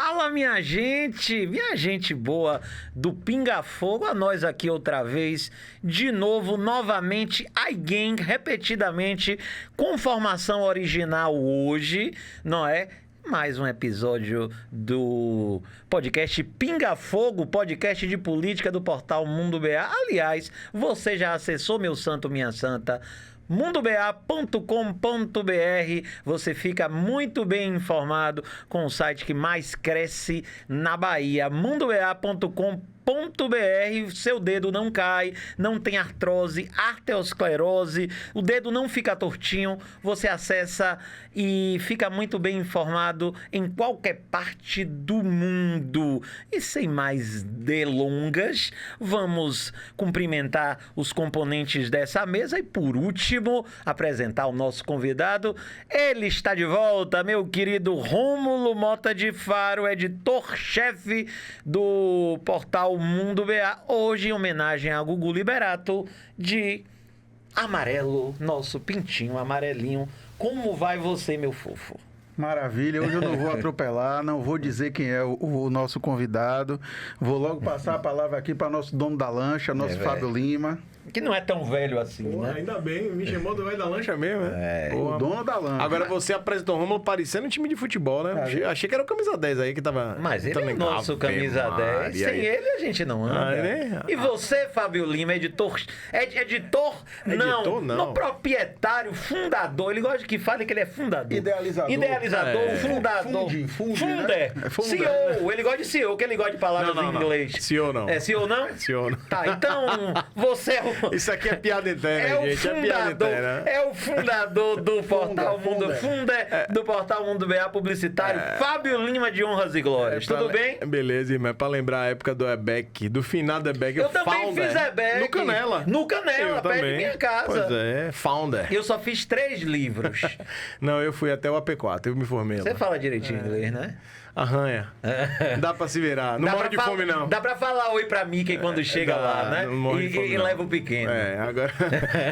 Fala, minha gente boa do Pinga Fogo, a nós aqui outra vez, de novo, novamente, again, repetidamente, com formação original hoje, não é? Mais um episódio do podcast Pinga Fogo, podcast de política do portal Mundo BA. Aliás, você já acessou, meu santo, minha santa, mundoba.com.br, você fica muito bem informado com o site que mais cresce na Bahia, mundoba.com.br. Seu dedo não cai, não tem artrose, arteriosclerose, o dedo não fica tortinho, você acessa e fica muito bem informado em qualquer parte do mundo. E sem mais delongas, vamos cumprimentar os componentes dessa mesa e, por último, apresentar o nosso convidado. Ele está de volta, meu querido Rômulo Mota de Faro, editor-chefe do portal Mundo BA, hoje em homenagem a Gugu Liberato, de amarelo, nosso pintinho amarelinho. Como vai você, meu fofo? Maravilha, hoje eu não vou atropelar, não vou dizer quem é o nosso convidado, vou logo passar a palavra aqui para nosso dono da lancha, nosso Fábio Lima. Que não é tão velho assim, pô, né? Ainda bem, me chamou do velho da lancha mesmo, né? O dono da lancha. Agora você apresentou o Rômulo parecendo um time de futebol, né? Achei que era o camisa 10 aí que tava... Mas ele é nosso camisa 10. Sem ele a gente não anda. né? E você, Fábio Lima, editor... Editor? Editor, não. No proprietário, fundador. Ele gosta de que fale que ele é fundador. Idealizador. Fundador. Funder, né? CEO. Ele gosta de CEO, que ele gosta de palavras em inglês. CEO não. É CEO não? CEO não. Tá, então você é o... Isso aqui é piada interna, gente. É piada interna. É o fundador do portal Mundo do portal Mundo BA publicitário, Fábio Lima de Honras e Glórias. Tudo bem? Beleza, irmão. É pra lembrar a época do EBEC, do finado EBEC. Eu também fiz EBEC. No Canela. No Canela, perto de minha casa. Pois é, Founder. Eu só fiz 3 livros. Não, eu fui até o AP4, eu me formei lá. Você fala direitinho inglês, né? Arranha. Dá pra se virar. Não mora de fome, não. Dá pra falar oi pra Mickey quando chega lá, né? E leva o pequeno.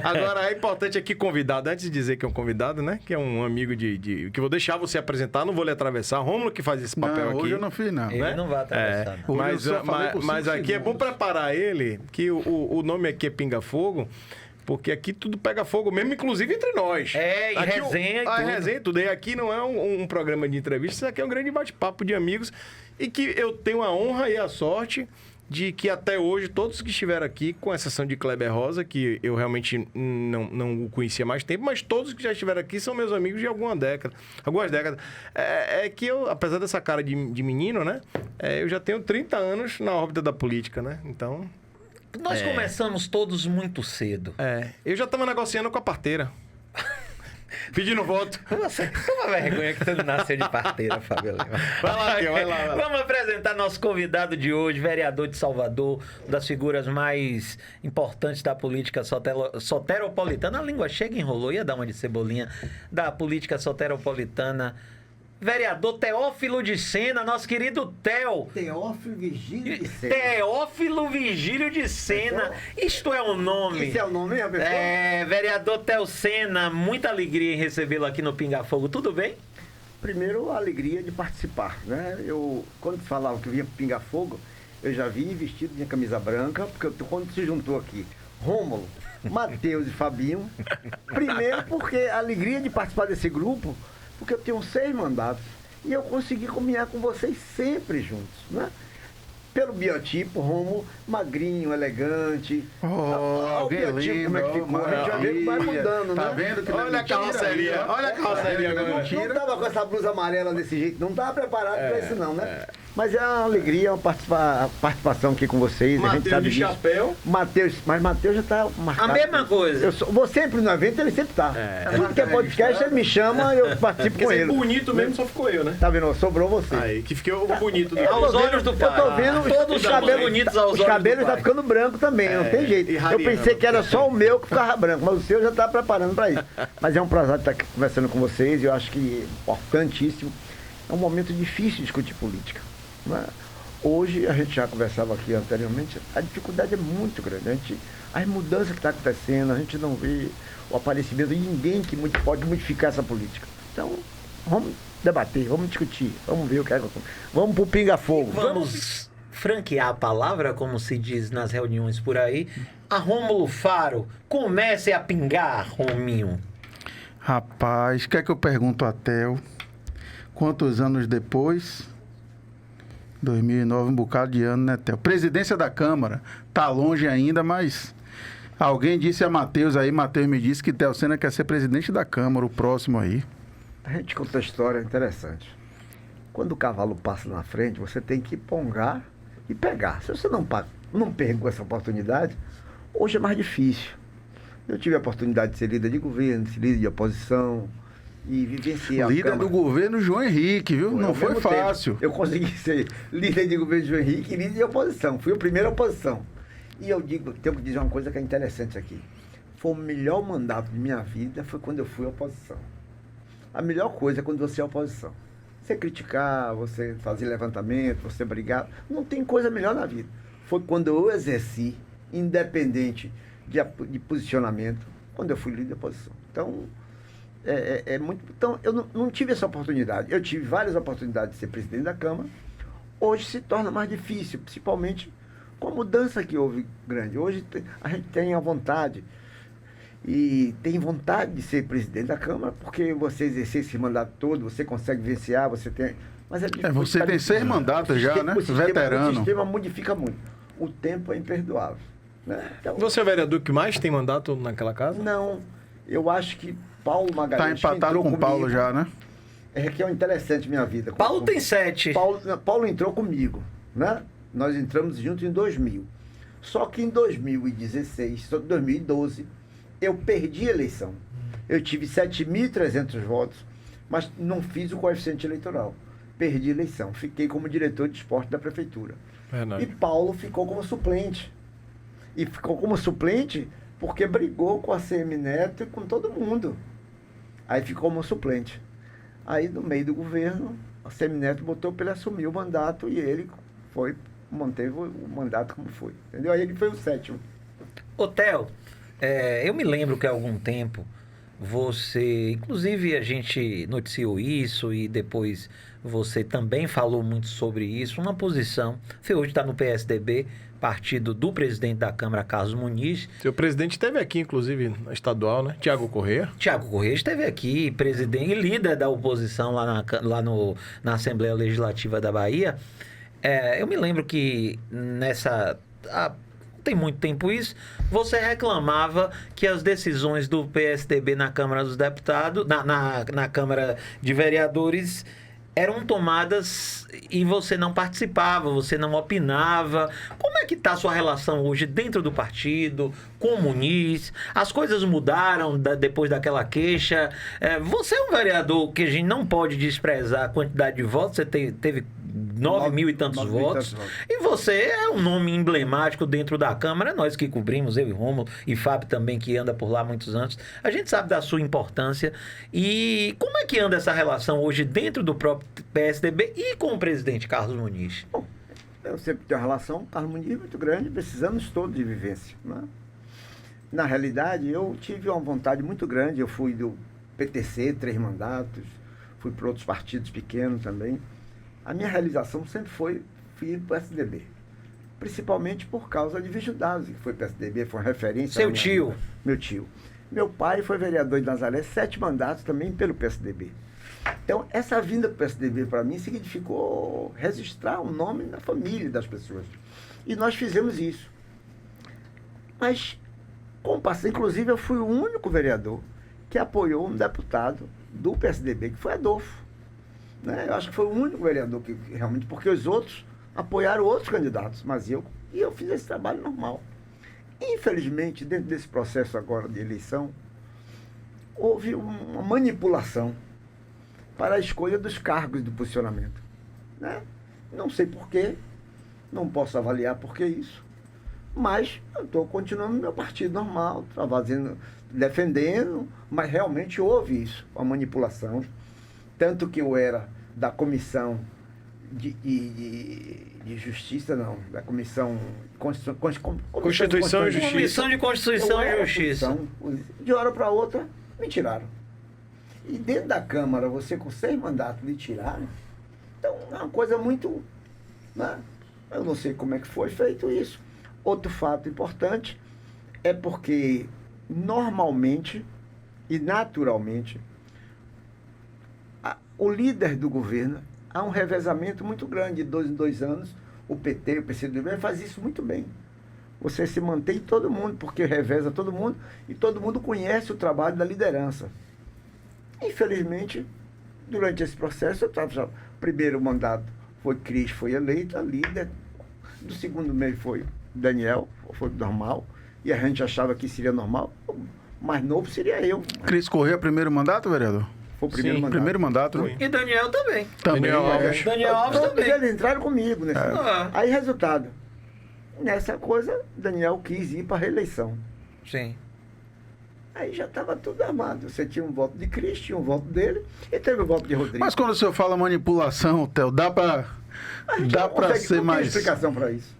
Agora é importante aqui convidado, antes de dizer que é um convidado, né? Que é um amigo que vou deixar você apresentar, não vou lhe atravessar. Rômulo que faz esse papel aqui. Hoje eu não fiz, não. Ele não vai atravessar, não. Mas aqui é bom preparar ele, que o nome aqui é Pinga Fogo. Porque aqui tudo pega fogo mesmo, inclusive entre nós. E aqui resenha e tudo. Resenha e tudo. E aqui não é um programa de entrevista, isso aqui é um grande bate-papo de amigos. E que eu tenho a honra e a sorte de que até hoje, todos que estiveram aqui, com exceção de Kleber Rosa, que eu realmente não o conhecia há mais tempo, mas todos que já estiveram aqui são meus amigos de algumas décadas. É que eu, apesar dessa cara de menino, né? Eu já tenho 30 anos na órbita da política, né? Então... Nós começamos todos muito cedo. Eu já estava negociando com a parteira. Pedindo voto. Você toma vergonha que você não nasceu de parteira, Fábio Lima. Vai lá. Vamos apresentar nosso convidado de hoje, vereador de Salvador, das figuras mais importantes da política soteropolitana. A língua chega e enrolou, ia dar uma de cebolinha, da política soteropolitana. Vereador Teófilo de Sena, nosso querido Theo. Teófilo Vigílio de Sena. Teófilo Vigílio de Sena. Isto é um nome. Isso é o nome, minha pessoa? Vereador Theo Sena, muita alegria em recebê-lo aqui no Pinga Fogo. Tudo bem? Primeiro, a alegria de participar, né? Quando falava que vinha Pinga Fogo, eu já vi vestido minha camisa branca, porque quando se juntou aqui, Rômulo, Matheus e Fabinho, primeiro porque a alegria de participar desse grupo, porque eu tenho 6 mandatos e eu consegui caminhar com vocês sempre juntos, né? Pelo biotipo, Rômulo, magrinho, elegante. O biotipo, como é que ficou? A gente vai ver que vai mudando, tá né? Vendo que Olha a carroceria, agora. Não tava com essa blusa amarela desse jeito, não tava preparado para isso não, né? Mas é uma alegria a participação aqui com vocês. Matheus de chapéu. Mas Matheus já tá marcado. A mesma coisa. Eu vou sempre no evento, ele sempre tá. Tudo que é podcast, ele me chama, eu participo com ele. Bonito mesmo só ficou eu, né? Tá vendo? Sobrou você. Aí, que fiquei bonito. Aos olhos do pai. Eu tô vendo todos os cabelos bonitos aos olhos os cabelos do tá pai. ficando branco também, não tem jeito. Eu pensei que era só o meu que ficava branco, mas o seu já tá preparando para isso. Mas é um prazer estar aqui conversando com vocês, eu acho que é importantíssimo. É um momento difícil discutir política, né? Hoje, a gente já conversava aqui anteriormente, a dificuldade é muito grande. As mudanças que estão acontecendo, a gente não vê o aparecimento de ninguém que pode modificar essa política. Então, debater, vamos discutir, vamos ver o que é. Vamos pro pinga-fogo. Vamos franquear a palavra, como se diz nas reuniões por aí. A Rômulo Faro, comece a pingar, Rominho. Rapaz, quer que eu pergunto a Theo? Quantos anos depois? 2009, um bocado de ano, né, Theo? Presidência da Câmara, tá longe ainda, mas alguém disse a Matheus aí, Matheus me disse que Theo Sena quer ser presidente da Câmara, o próximo aí. A gente conta uma história interessante. Quando o cavalo passa na frente, você tem que pongar e pegar. Se você não pegou essa oportunidade, hoje é mais difícil. Eu tive a oportunidade de ser líder de governo, ser líder de oposição e vivenciar líder do governo João Henrique, viu? Não foi fácil. Eu consegui ser líder de governo João Henrique e líder de oposição. Fui a primeira oposição. E eu tenho que dizer uma coisa que é interessante aqui. Foi o melhor mandato de minha vida, foi quando eu fui oposição. A melhor coisa é quando você é oposição. Você criticar, você fazer levantamento, você brigar, não tem coisa melhor na vida. Foi quando eu exerci, independente de posicionamento, quando eu fui líder de oposição. Então, então eu não tive essa oportunidade. Eu tive várias oportunidades de ser presidente da Câmara. Hoje se torna mais difícil, principalmente com a mudança que houve grande. Hoje a gente tem a vontade, e tem vontade de ser presidente da Câmara, porque você exercer esse mandato todo, você consegue vencer, você tem... Mas você tem 6 mandatos já, né? Veterano. O sistema modifica muito. O tempo é imperdoável. Né? Então, você é o vereador que mais tem mandato naquela casa? Não, eu acho que Paulo Magalhães... Está empatado com o Paulo já, né? É que é interessante minha vida. Paulo tem 7. Paulo entrou comigo, né? Nós entramos juntos em 2000. Só que em 2016, 2012, eu perdi a eleição. Eu tive 7.300 votos, mas não fiz o coeficiente eleitoral. Perdi a eleição. Fiquei como diretor de esporte da prefeitura. Verdade. E Paulo ficou como suplente. E ficou como suplente porque brigou com a CM Neto e com todo mundo. Aí ficou como suplente. Aí, no meio do governo, a CM Neto botou para ele assumir o mandato e ele manteve o mandato como foi. Entendeu? Aí ele foi o 7º. Ô, Theo, eu me lembro que há algum tempo você, inclusive a gente noticiou isso e depois você também falou muito sobre isso, uma posição, você hoje está no PSDB, partido do presidente da Câmara, Carlos Muniz. Seu presidente esteve aqui, inclusive, na estadual, né? Tiago Corrêa. Tiago Corrêa esteve aqui, presidente e líder da oposição lá na Assembleia Legislativa da Bahia. Eu me lembro que tem muito tempo isso, você reclamava que as decisões do PSDB na Câmara dos Deputados, na Câmara de Vereadores, eram tomadas e você não participava, você não opinava. Como é que está a sua relação hoje dentro do partido, com o Muniz? As coisas mudaram depois daquela queixa. Você é um vereador que a gente não pode desprezar a quantidade de votos, você teve 9 mil e tantos votos. E você é um nome emblemático dentro da Câmara. Nós que cobrimos, eu e Rômulo, e Fábio também, que anda por lá há muitos anos. A gente sabe da sua importância. E como é que anda essa relação hoje dentro do próprio PSDB e com o presidente Carlos Muniz? Bom, eu sempre tenho uma relação com o Carlos Muniz muito grande, precisamos todos de vivência. Né? Na realidade, eu tive uma vontade muito grande. Eu fui do PTC, 3 mandatos. Fui para outros partidos pequenos também. A minha realização sempre foi ir para o PSDB. Principalmente por causa de Vígio Dazi, que foi PSDB, foi uma referência. Seu tio? Meu tio. Meu pai foi vereador de Nazaré, 7 mandatos também pelo PSDB. Então, essa vinda para o PSDB, para mim, significou registrar o nome na família das pessoas. E nós fizemos isso. Mas, com o passado, inclusive, eu fui o único vereador que apoiou um deputado do PSDB, que foi Adolfo. Né? Eu acho que foi o único vereador que realmente, porque os outros apoiaram outros candidatos, mas eu fiz esse trabalho normal. Infelizmente, dentro desse processo agora de eleição, houve uma manipulação para a escolha dos cargos de posicionamento. Né? Não sei porquê, não posso avaliar por que isso, mas eu estou continuando no meu partido normal, defendendo, mas realmente houve isso, uma manipulação. Tanto que eu era da comissão de justiça, não, da comissão Constituição e Justiça. Comissão de Constituição e Justiça. De hora para outra, me tiraram. E dentro da Câmara, você com 6 mandatos lhe tiraram, então é uma coisa muito... Né? Eu não sei como é que foi feito isso. Outro fato importante é porque, normalmente e naturalmente, o líder do governo, há um revezamento muito grande, de 2 em 2 anos. O PT, o PCdoB faz isso muito bem. Você se mantém todo mundo, porque reveza todo mundo, e todo mundo conhece o trabalho da liderança. Infelizmente, durante esse processo, o primeiro mandato foi Cris, foi eleita líder. Do segundo mês foi Daniel, foi normal. E a gente achava que seria normal. O mais novo seria eu. Cris Corrêa, primeiro mandato, vereador? Foi o primeiro Sim, mandato. Primeiro mandato, né? E Daniel também. Também. Daniel Alves. Daniel Alves Todos também. eles entraram comigo. Nesse Ah. Aí, resultado. Nessa coisa, Daniel quis ir para a reeleição. Sim. Aí já estava tudo armado. Você tinha um voto de Cris, tinha um voto dele, e teve o voto de Rodrigo. Mas quando o senhor fala manipulação, Theo, dá pra ser não mais... tem explicação para isso.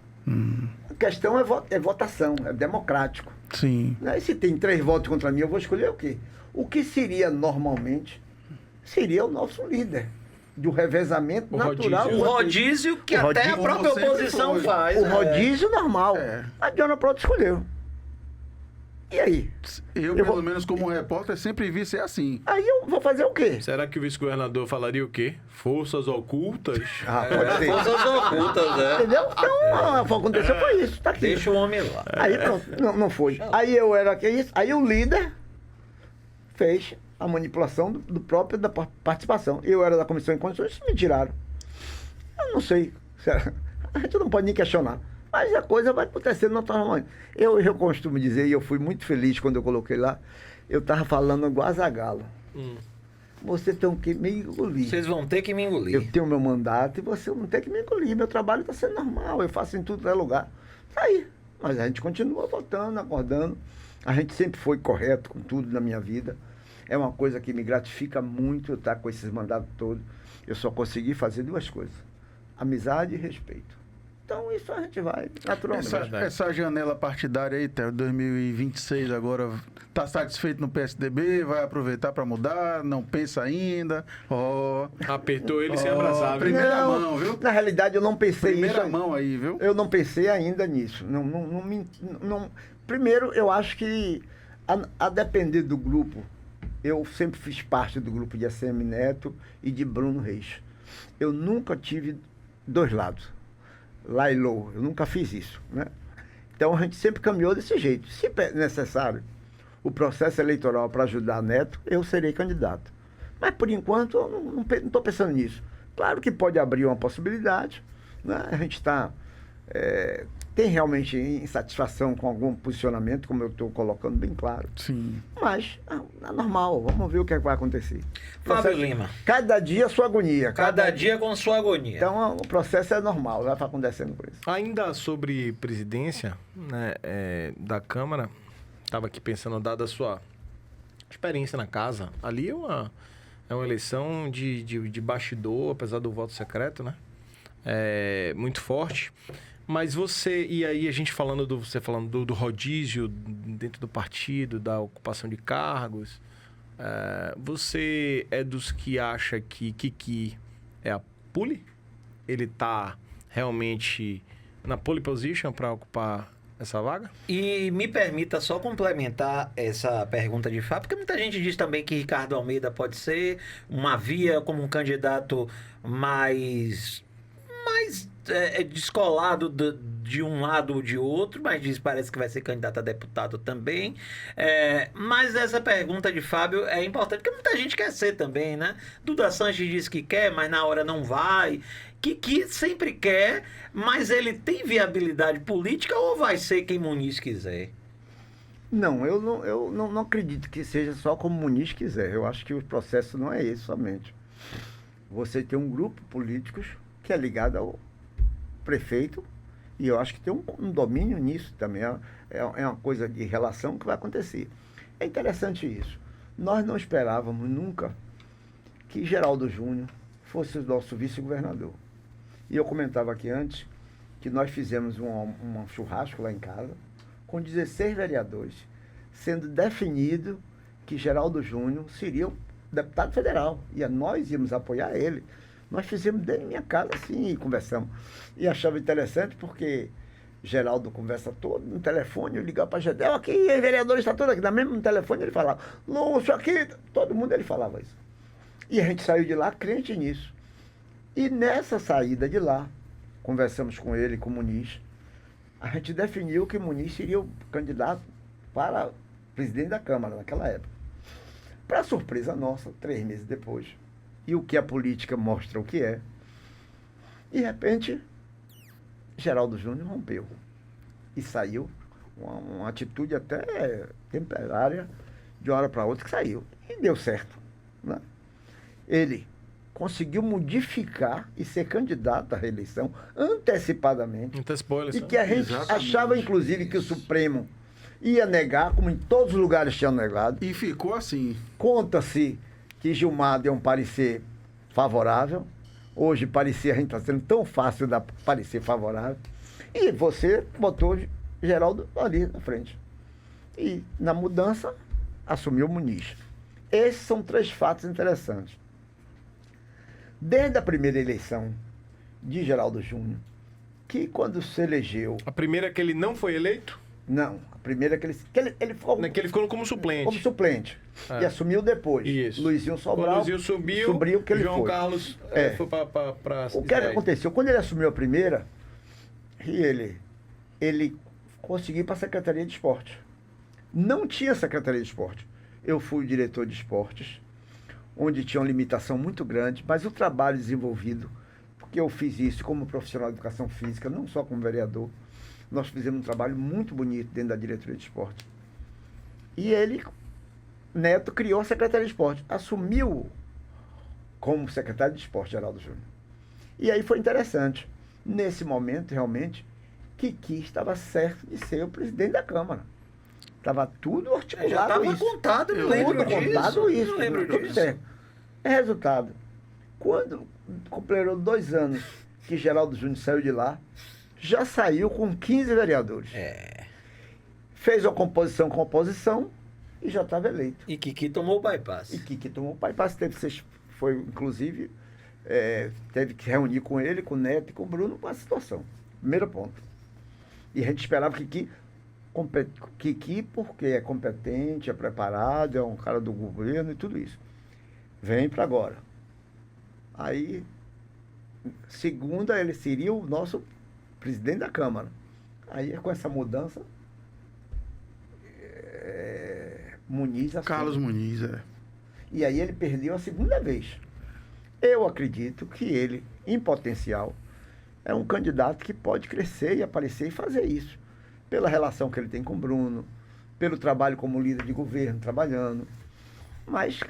A questão é votação, é democrático. Sim. Né? E se tem 3 votos contra mim, eu vou escolher o quê? O que seria normalmente, seria o nosso líder. Do revezamento O natural. rodízio. O rodízio que O até a rodízio própria sempre oposição foi. faz. O rodízio normal. É. A Diana Proto escolheu. E aí? Eu, Eu pelo vou- menos como repórter, sempre vi ser assim. Aí eu vou fazer o quê? Será que o vice-governador falaria o quê? Forças ocultas? Ah, pode ser. Forças ocultas, né? Entendeu? Então, o que aconteceu foi isso. Tá aqui. Deixa o homem lá. Aí pronto, não foi. Aí eu era que isso. Aí o líder fez a manipulação do próprio da participação. Eu era da comissão de condições, me tiraram. Eu não sei. A gente não pode nem questionar. Mas a coisa vai acontecendo naturalmente. Eu costumo dizer, e eu fui muito feliz quando eu coloquei lá, eu estava falando igual a Zagalo. Você tem que me engolir. Vocês vão ter que me engolir. Eu tenho meu mandato e você não tem que me engolir. Meu trabalho está sendo normal, eu faço em tudo que é lugar. Tá aí. Mas a gente continua votando, acordando. A gente sempre foi correto com tudo na minha vida. É uma coisa que me gratifica muito eu estar com esses mandatos todos. Eu só consegui fazer 2 coisas: amizade e respeito. Então isso a gente vai naturalmente. Essa janela partidária aí, Theo, 2026 agora, tá satisfeito no PSDB? Vai aproveitar para mudar? Não pensa ainda? Ó, Apertou ele sem abraçar, viu? primeira mão, viu? Na realidade, eu não pensei Primeira isso. mão aí, viu? Eu não pensei ainda nisso. Primeiro, eu acho que, a depender do grupo, eu sempre fiz parte do grupo de ACM Neto e de Bruno Reis. Eu nunca tive 2 lados, lá e low. Eu nunca fiz isso, né? Então, a gente sempre caminhou desse jeito. Se necessário o processo eleitoral para ajudar Neto, eu serei candidato. Mas, por enquanto, eu não estou pensando nisso. Claro que pode abrir uma possibilidade, né? A gente tem realmente insatisfação com algum posicionamento, como eu estou colocando bem claro. Sim. Mas é normal, vamos ver o que, é que vai acontecer. Fábio Lima. Cada dia a sua agonia. Cada dia com sua agonia. Então o processo é normal, vai acontecendo com isso. Ainda sobre presidência, né, da Câmara, estava aqui pensando, dada a sua experiência na casa, ali é uma eleição de bastidor, apesar do voto secreto, né? Muito forte. Mas e aí a gente você falando do rodízio dentro do partido, da ocupação de cargos, você é dos que acha que Kiki é a pole? Ele está realmente na pole position para ocupar essa vaga? E me permita só complementar essa pergunta de Fábio, porque muita gente diz também que Ricardo Almeida pode ser uma via como um candidato mais descolado de um lado ou de outro, mas parece que vai ser candidato a deputado também. Mas essa pergunta de Fábio é importante, porque muita gente quer ser também, né? Duda Sanches diz que quer, mas na hora não vai. Que sempre quer, mas ele tem viabilidade política ou vai ser quem Muniz quiser? Não, eu não acredito que seja só como Muniz quiser. Eu acho que o processo não é esse somente. Você tem um grupo político que é ligado ao prefeito, e eu acho que tem um domínio nisso também. É uma coisa de relação que vai acontecer. É interessante isso. Nós não esperávamos nunca que Geraldo Júnior fosse o nosso vice-governador. E eu comentava aqui antes que nós fizemos um churrasco lá em casa com 16 vereadores, sendo definido que Geraldo Júnior seria deputado federal. E nós íamos apoiar ele. Nós fizemos dentro da minha casa assim e conversamos. E achava interessante porque Geraldo conversa todo no telefone, eu ligava para Gedel, aqui, os vereadores estão todos aqui, no mesmo telefone ele falava, Lúcio, aqui, todo mundo ele falava isso. E a gente saiu de lá crente nisso. E nessa saída de lá, conversamos com ele, com o Muniz, a gente definiu que Muniz seria o candidato para presidente da Câmara naquela época. Para surpresa nossa, 3 meses depois, e o que a política mostra o que é, de repente, Geraldo Júnior rompeu e saiu, uma atitude até temporária, de uma hora para outra que saiu. E deu certo. Né? Ele conseguiu modificar e ser candidato à reeleição antecipadamente. Antecipou a eleição. E que a gente Exatamente. achava, inclusive, que o Supremo ia negar, como em todos os lugares tinham negado. E ficou assim. Conta-se que Gilmar deu um parecer favorável. Hoje, parecer, a gente está sendo tão fácil dar parecer favorável. E você botou Geraldo ali na frente. E, na mudança, assumiu o Muniz. Esses são 3 fatos interessantes. Desde a primeira eleição de Geraldo Júnior, que quando se elegeu... A primeira que ele não foi eleito? Não, a primeira que ele ficou... Que ele ficou como suplente. Como suplente. É. E assumiu depois. Isso. Luizinho Quando Sobral. o Luizinho subiu, que ele João foi. Carlos É. foi para O que aconteceu? Quando ele assumiu a primeira, ele conseguiu ir para a Secretaria de Esporte. Não tinha Secretaria de Esporte. Eu fui o diretor de esportes, onde tinha uma limitação muito grande, mas o trabalho desenvolvido, porque eu fiz isso como profissional de educação física, não só como vereador, nós fizemos um trabalho muito bonito dentro da diretoria de esporte. E ele, Neto, criou a Secretaria de Esporte, assumiu como secretário de esporte, Geraldo Júnior. E aí foi interessante. Nesse momento, realmente, Kiki estava certo de ser o presidente da Câmara. Estava tudo articulado. Já estava isso. contado, eu Tudo lembro disso. contado isso. Eu lembro tudo disso. certo. Resultado, quando completou 2 anos que Geraldo Júnior saiu de lá, já saiu com 15 vereadores. Fez uma composição com oposição e já estava eleito. E Kiki tomou o bypass. E Kiki tomou o bypass, foi, inclusive, teve que reunir com ele, com o Neto e com o Bruno com a situação. Primeiro ponto. E a gente esperava que Kiki, porque é competente, é preparado, é um cara do governo e tudo isso. Vem para agora. Aí, segunda, ele seria o nosso presidente da Câmara. Aí, com essa mudança, Muniz assume. Carlos Muniz, E aí ele perdeu a segunda vez. Eu acredito que ele, em potencial, é um candidato que pode crescer e aparecer e fazer isso. Pela relação que ele tem com o Bruno, pelo trabalho como líder de governo, trabalhando. Mas,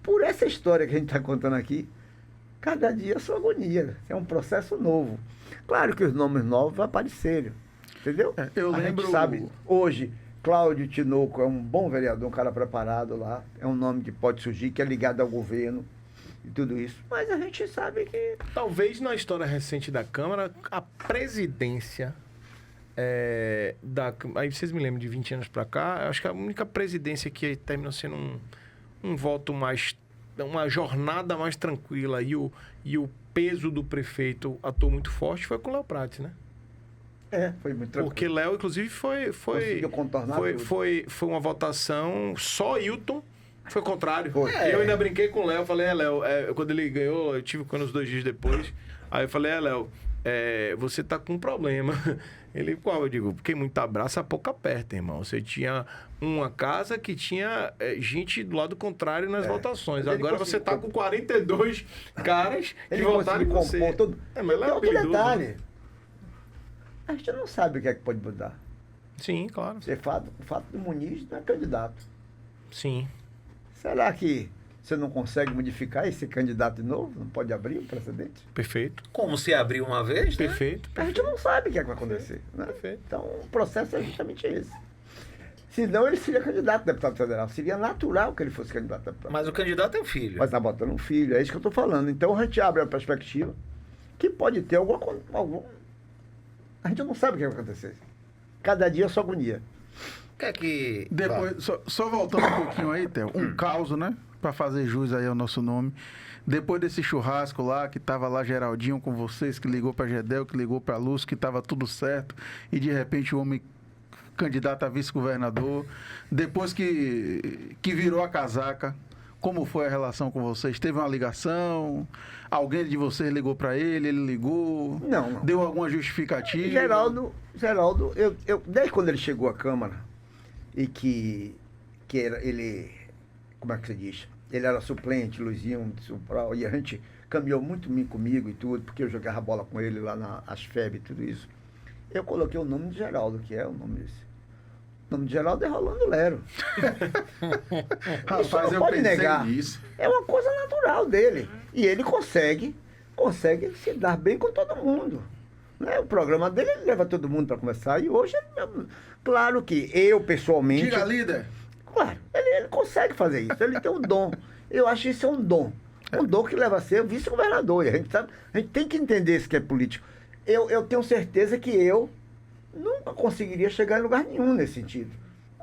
por essa história que a gente está contando aqui, cada dia é sua agonia. É um processo novo. Claro que os nomes novos vão aparecer, entendeu? Eu A lembro... gente sabe, hoje, Cláudio Tinoco é um bom vereador, um cara preparado lá. É um nome que pode surgir, que é ligado ao governo e tudo isso. Mas a gente sabe que... Talvez na história recente da Câmara, a presidência aí vocês me lembram de 20 anos para cá, acho que a única presidência que terminou sendo um voto mais, uma jornada mais tranquila e o peso do prefeito atuou muito forte foi com o Léo Prates, né? Foi muito tranquilo. Porque Léo, inclusive, Conseguiu contornar tudo. foi uma votação, só Hilton foi contrário. Foi. E eu ainda brinquei com o Léo, falei, Léo, quando ele ganhou, eu tive com ele uns 2 dias depois, aí eu falei, Léo, você tá com um problema. Ele, qual? Eu digo, porque muito abraça, pouco aperta, irmão. Você tinha uma casa que tinha gente do lado contrário nas votações. Mas ele Agora você tá conseguiu com 42 caras que Ele votaram em conseguiu você. compor tudo. Mas Léo Tem é outro habilidoso, detalhe. né? A gente não sabe o que é que pode mudar. Sim, claro. O fato do Muniz não é candidato. Sim. Será que você não consegue modificar esse candidato de novo? Não pode abrir o precedente? Perfeito. Como se abriu uma vez, né? Perfeito. A gente não sabe o que é que vai acontecer. Né? Perfeito. Então, o processo é justamente esse. Senão, ele seria candidato a deputado federal. Seria natural que ele fosse candidato a deputado. Mas o candidato é o filho. Mas está botando um filho, é isso que eu estou falando. Então, a gente abre a perspectiva que pode ter algum... A gente não sabe o que vai acontecer. Cada dia é sua agonia. O que é que... Depois, só voltando um pouquinho aí, Theo, um caos, né? Pra fazer jus aí ao nosso nome. Depois desse churrasco lá, que tava lá Geraldinho com vocês, que ligou pra Gedel, que ligou pra Lúcio, que tava tudo certo, e de repente o homem candidato a vice-governador. Depois que virou a casaca, como foi a relação com vocês? Teve uma ligação? Alguém de vocês ligou pra ele? Ele ligou? Não. Deu alguma justificativa? Geraldo, eu desde quando ele chegou à Câmara, e que era, ele, como é que se diz? Ele era suplente, Luizinho, e a gente caminhou muito bem comigo e tudo, porque eu jogava bola com ele lá na ASFEB e tudo isso. Eu coloquei o nome de Geraldo, que é o nome desse. O nome de Geraldo é Rolando Lero. Rapaz, eu pode pensei negar. nisso. É uma coisa natural dele. E ele consegue se dar bem com todo mundo. Né? O programa dele, ele leva todo mundo para conversar. E hoje, claro que eu, pessoalmente... Diga, líder. Claro, ele consegue fazer isso. Ele tem um dom. Eu acho que isso é um dom. Um dom que leva a ser vice-governador. E a gente tem que entender isso que é político. Eu tenho certeza que eu nunca conseguiria chegar em lugar nenhum nesse sentido.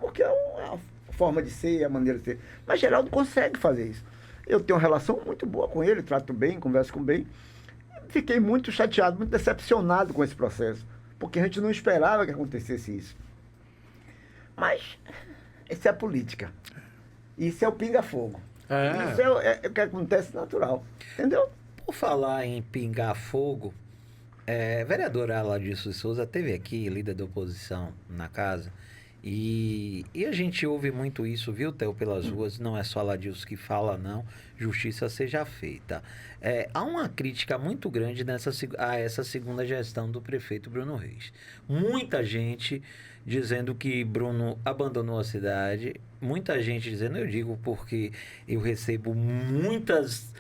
Porque é a forma de ser, a maneira de ser. Mas Geraldo consegue fazer isso. Eu tenho uma relação muito boa com ele, trato bem, converso com bem. Fiquei muito chateado, muito decepcionado com esse processo. Porque a gente não esperava que acontecesse isso. Mas isso é a política. Isso é o pinga-fogo. Isso é o que acontece natural. Entendeu? Por falar em pingar fogo, vereadora Aladilson de Souza esteve aqui, líder da oposição, na casa, e a gente ouve muito isso, viu, Theo, pelas ruas. Não é só Aladilson que fala, não. Justiça seja feita. Há uma crítica muito grande a essa segunda gestão do prefeito Bruno Reis. Muita gente dizendo que Bruno abandonou a cidade, muita gente dizendo, eu digo porque eu recebo muitas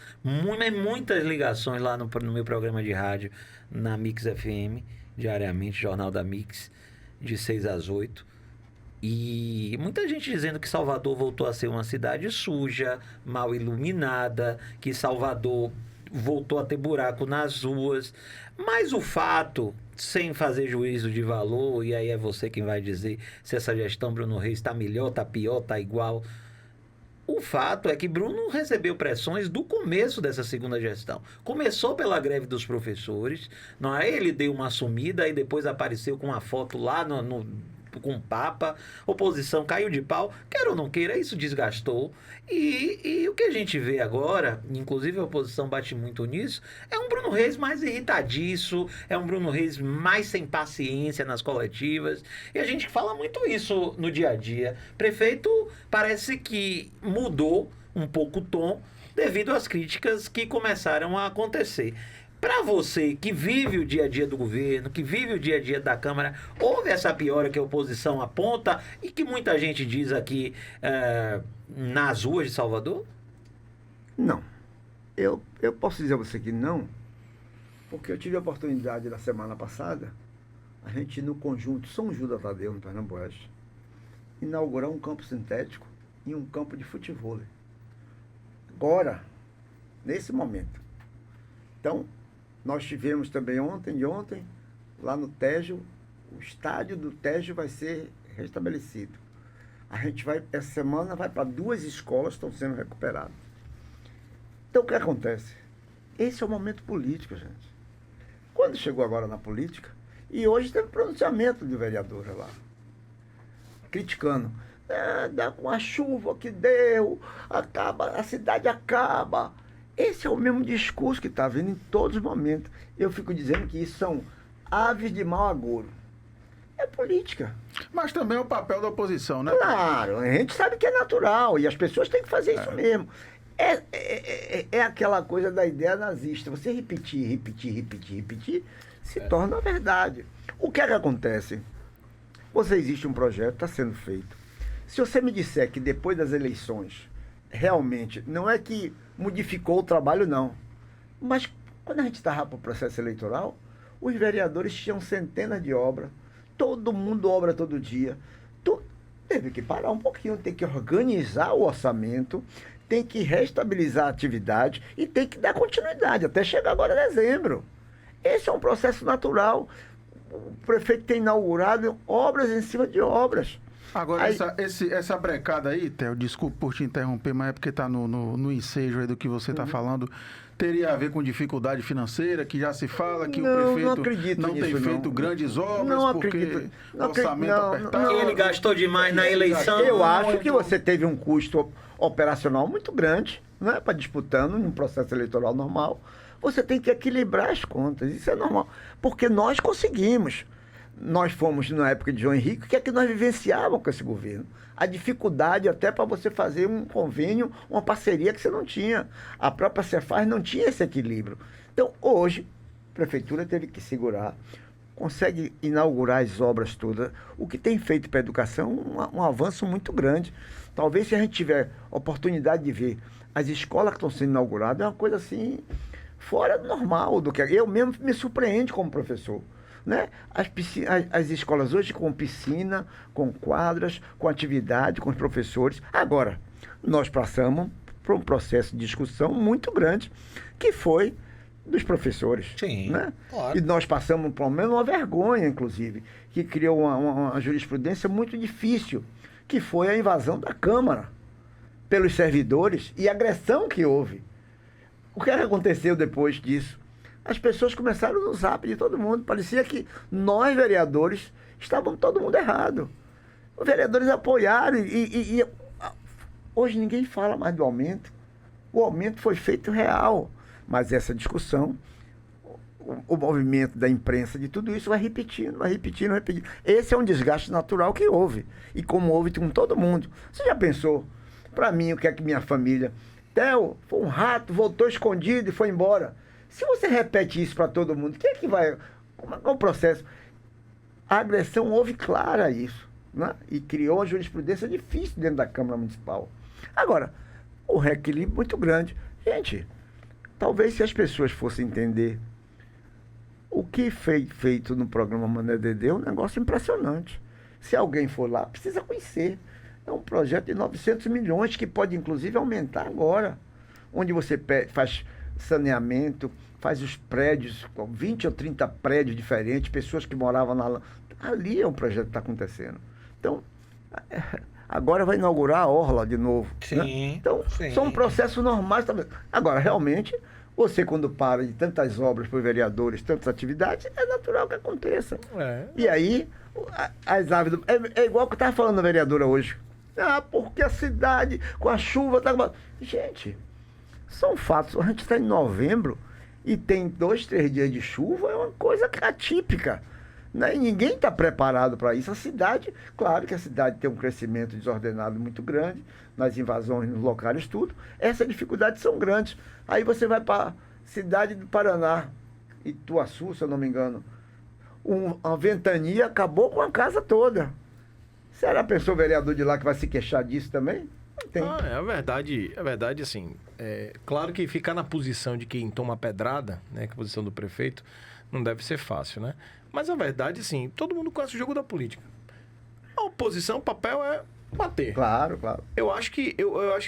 ligações lá no meu programa de rádio, na Mix FM, diariamente, Jornal da Mix, de 6 às 8. E muita gente dizendo que Salvador voltou a ser uma cidade suja, mal iluminada, que Salvador voltou a ter buraco nas ruas. Mas o fato, sem fazer juízo de valor, e aí é você quem vai dizer se essa gestão Bruno Reis está melhor, está pior, está igual. O fato é que Bruno recebeu pressões do começo dessa segunda gestão. Começou pela greve dos professores, não é? Ele deu uma sumida e depois apareceu com uma foto lá com o Papa, oposição caiu de pau, queira ou não queira, isso desgastou. E o que a gente vê agora, inclusive a oposição bate muito nisso, é um Bruno Reis mais irritadiço, é um Bruno Reis mais sem paciência nas coletivas, e a gente fala muito isso no dia a dia. Prefeito parece que mudou um pouco o tom devido às críticas que começaram a acontecer. Para você que vive o dia a dia do governo, que vive o dia a dia da Câmara, houve essa piora que a oposição aponta e que muita gente diz aqui nas ruas de Salvador? Não. Eu posso dizer a você que não, porque eu tive a oportunidade na semana passada, a gente no conjunto São Judas Tadeu, no Pernambuco, inaugurar um campo sintético e um campo de futebol. Agora, nesse momento. Então, nós tivemos também ontem, lá no Tejo, o estádio do Tejo vai ser restabelecido. A gente vai, essa semana, vai para 2 escolas que estão sendo recuperadas. Então, o que acontece? Esse é o momento político, gente. Quando chegou agora na política, e hoje teve pronunciamento de vereadora lá, criticando. Dá com a chuva que deu, a cidade acaba. Esse é o mesmo discurso que está vindo em todos os momentos. Eu fico dizendo que isso são aves de mau agouro. É política. Mas também é o papel da oposição, né? Claro, a gente sabe que é natural e as pessoas têm que fazer isso mesmo. É aquela coisa da ideia nazista. Você repetir, se torna verdade. O que é que acontece? Existe um projeto, está sendo feito. Se você me disser que depois das eleições, realmente, não é que modificou o trabalho, não. Mas quando a gente estava para o processo eleitoral, os vereadores tinham centenas de obras, todo mundo obra todo dia. Teve que parar um pouquinho, tem que organizar o orçamento, tem que restabilizar a atividade e tem que dar continuidade, até chegar agora em dezembro. Esse é um processo natural. O prefeito tem inaugurado obras em cima de obras. Agora, Aí- essa brecada aí, Theo, desculpa por te interromper, mas é porque tá no ensejo aí do que você tá falando. Teria a ver com dificuldade financeira, que já se fala que Não, o não prefeito acredito não tem nisso, feito não. grandes obras Não porque acredito. Não orçamento acredito, não, apertado. não. Ele gastou demais na eleição. Eu acho que você teve um custo operacional muito grande, né, para disputando num processo eleitoral normal. Você tem que equilibrar as contas, isso é normal. Porque nós conseguimos. Nós fomos na época de João Henrique, que é que nós vivenciávamos com esse governo. A dificuldade até para você fazer um convênio, uma parceria que você não tinha. A própria Cefaz não tinha esse equilíbrio. Então, hoje, a prefeitura teve que segurar, consegue inaugurar as obras todas. O que tem feito para a educação um avanço muito grande. Talvez se a gente tiver oportunidade de ver as escolas que estão sendo inauguradas, é uma coisa assim, fora do normal. Do que eu mesmo me surpreendo como professor. Né? As escolas hoje com piscina, com quadras, com atividade, com os professores. Agora, nós passamos por um processo de discussão muito grande, que foi dos professores. Sim, Né? claro. E nós passamos por menos uma vergonha, inclusive, que criou uma jurisprudência muito difícil, que foi a invasão da Câmara pelos servidores e a agressão que houve. O que aconteceu depois disso? As pessoas começaram no zap de todo mundo. Parecia que nós, vereadores, estávamos todo mundo errado. Os vereadores apoiaram e hoje ninguém fala mais do aumento. O aumento foi feito real. Mas essa discussão, o movimento da imprensa de tudo isso vai repetindo. Esse é um desgaste natural que houve. E como houve com todo mundo. Você já pensou? Para mim, o que é que minha família... Theo, foi um rato, voltou escondido e foi embora. Se você repete isso para todo mundo, quem é que vai... Como é o processo? A agressão houve clara a isso, né? E criou uma jurisprudência difícil dentro da Câmara Municipal. Agora, o reequilíbrio muito grande. Gente, talvez se as pessoas fossem entender o que foi feito no programa Mané Dedê, é um negócio impressionante. Se alguém for lá, precisa conhecer. É um projeto de 900 milhões que pode, inclusive, aumentar agora. Onde você faz saneamento, faz os prédios, 20 ou 30 prédios diferentes, pessoas que moravam lá. Ali é um projeto que está acontecendo. Então, agora vai inaugurar a Orla de novo. Sim, né? Então, sim. são processos normais também. Agora, realmente, você quando para de tantas obras para os vereadores, tantas atividades, é natural que aconteça. E aí, as aves... É igual que eu estava falando na vereadora hoje. Ah, porque a cidade, com a chuva... Gente... São fatos. A gente está em novembro e tem 2, 3 dias de chuva, é uma coisa atípica. Né? E ninguém está preparado para isso. A cidade, claro que a cidade tem um crescimento desordenado muito grande, nas invasões nos locais, tudo. Essas dificuldades são grandes. Aí você vai para a cidade do Paraná, Ituaçu, se eu não me engano. Uma ventania acabou com a casa toda. Será a pessoa vereador de lá que vai se queixar disso também? Tem. É verdade, assim, claro que ficar na posição de quem toma pedrada, né, que é a posição do prefeito, não deve ser fácil, né? Mas a verdade, assim, todo mundo conhece o jogo da política. A oposição, o papel é bater. Claro, claro. Eu acho que,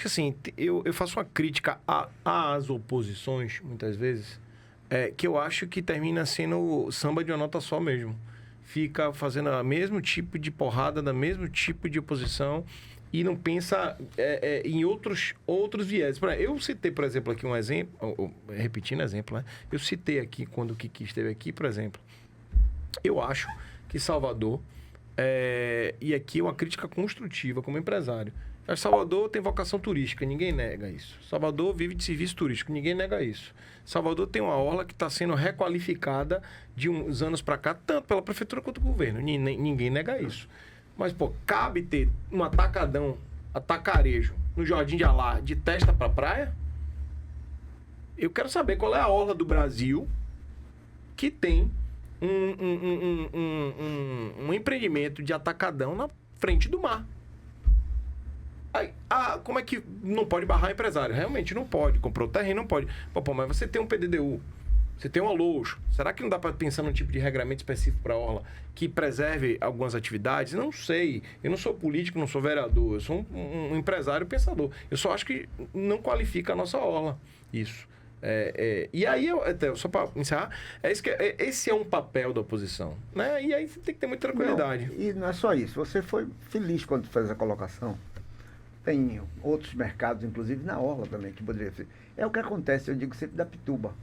assim, eu faço uma crítica às oposições, muitas vezes, que eu acho que termina sendo samba de uma nota só mesmo. Fica fazendo o mesmo tipo de porrada, no mesmo tipo de oposição, e não pensa em outros viés. Eu citei, por exemplo, aqui um exemplo, repetindo exemplo, né? Eu citei aqui, quando o Kiki esteve aqui, por exemplo, eu acho que Salvador, e aqui é uma crítica construtiva como empresário, acho que Salvador tem vocação turística, ninguém nega isso. Salvador vive de serviço turístico, ninguém nega isso. Salvador tem uma orla que está sendo requalificada de uns anos para cá, tanto pela prefeitura quanto pelo governo, ninguém nega isso. Mas, pô, cabe ter um atacarejo no Jardim de Alá de testa pra praia? Eu quero saber qual é a orla do Brasil que tem um empreendimento de atacadão na frente do mar. Aí, como é que não pode barrar empresário? Realmente não pode. Comprou terreno, não pode. Pô, mas você tem um PDDU, você tem um alojo. Será que não dá para pensar num tipo de regramento específico para a orla que preserve algumas atividades? Não sei. Eu não sou político, não sou vereador. Eu sou um empresário pensador. Eu só acho que não qualifica a nossa orla. Isso. E aí, até, só para encerrar, esse é um papel da oposição, né? E aí você tem que ter muita tranquilidade. Não, e não é só isso. Você foi feliz quando fez a colocação. Tem outros mercados, inclusive na Orla também, que poderia ser. É o que acontece, eu digo sempre da Pituba.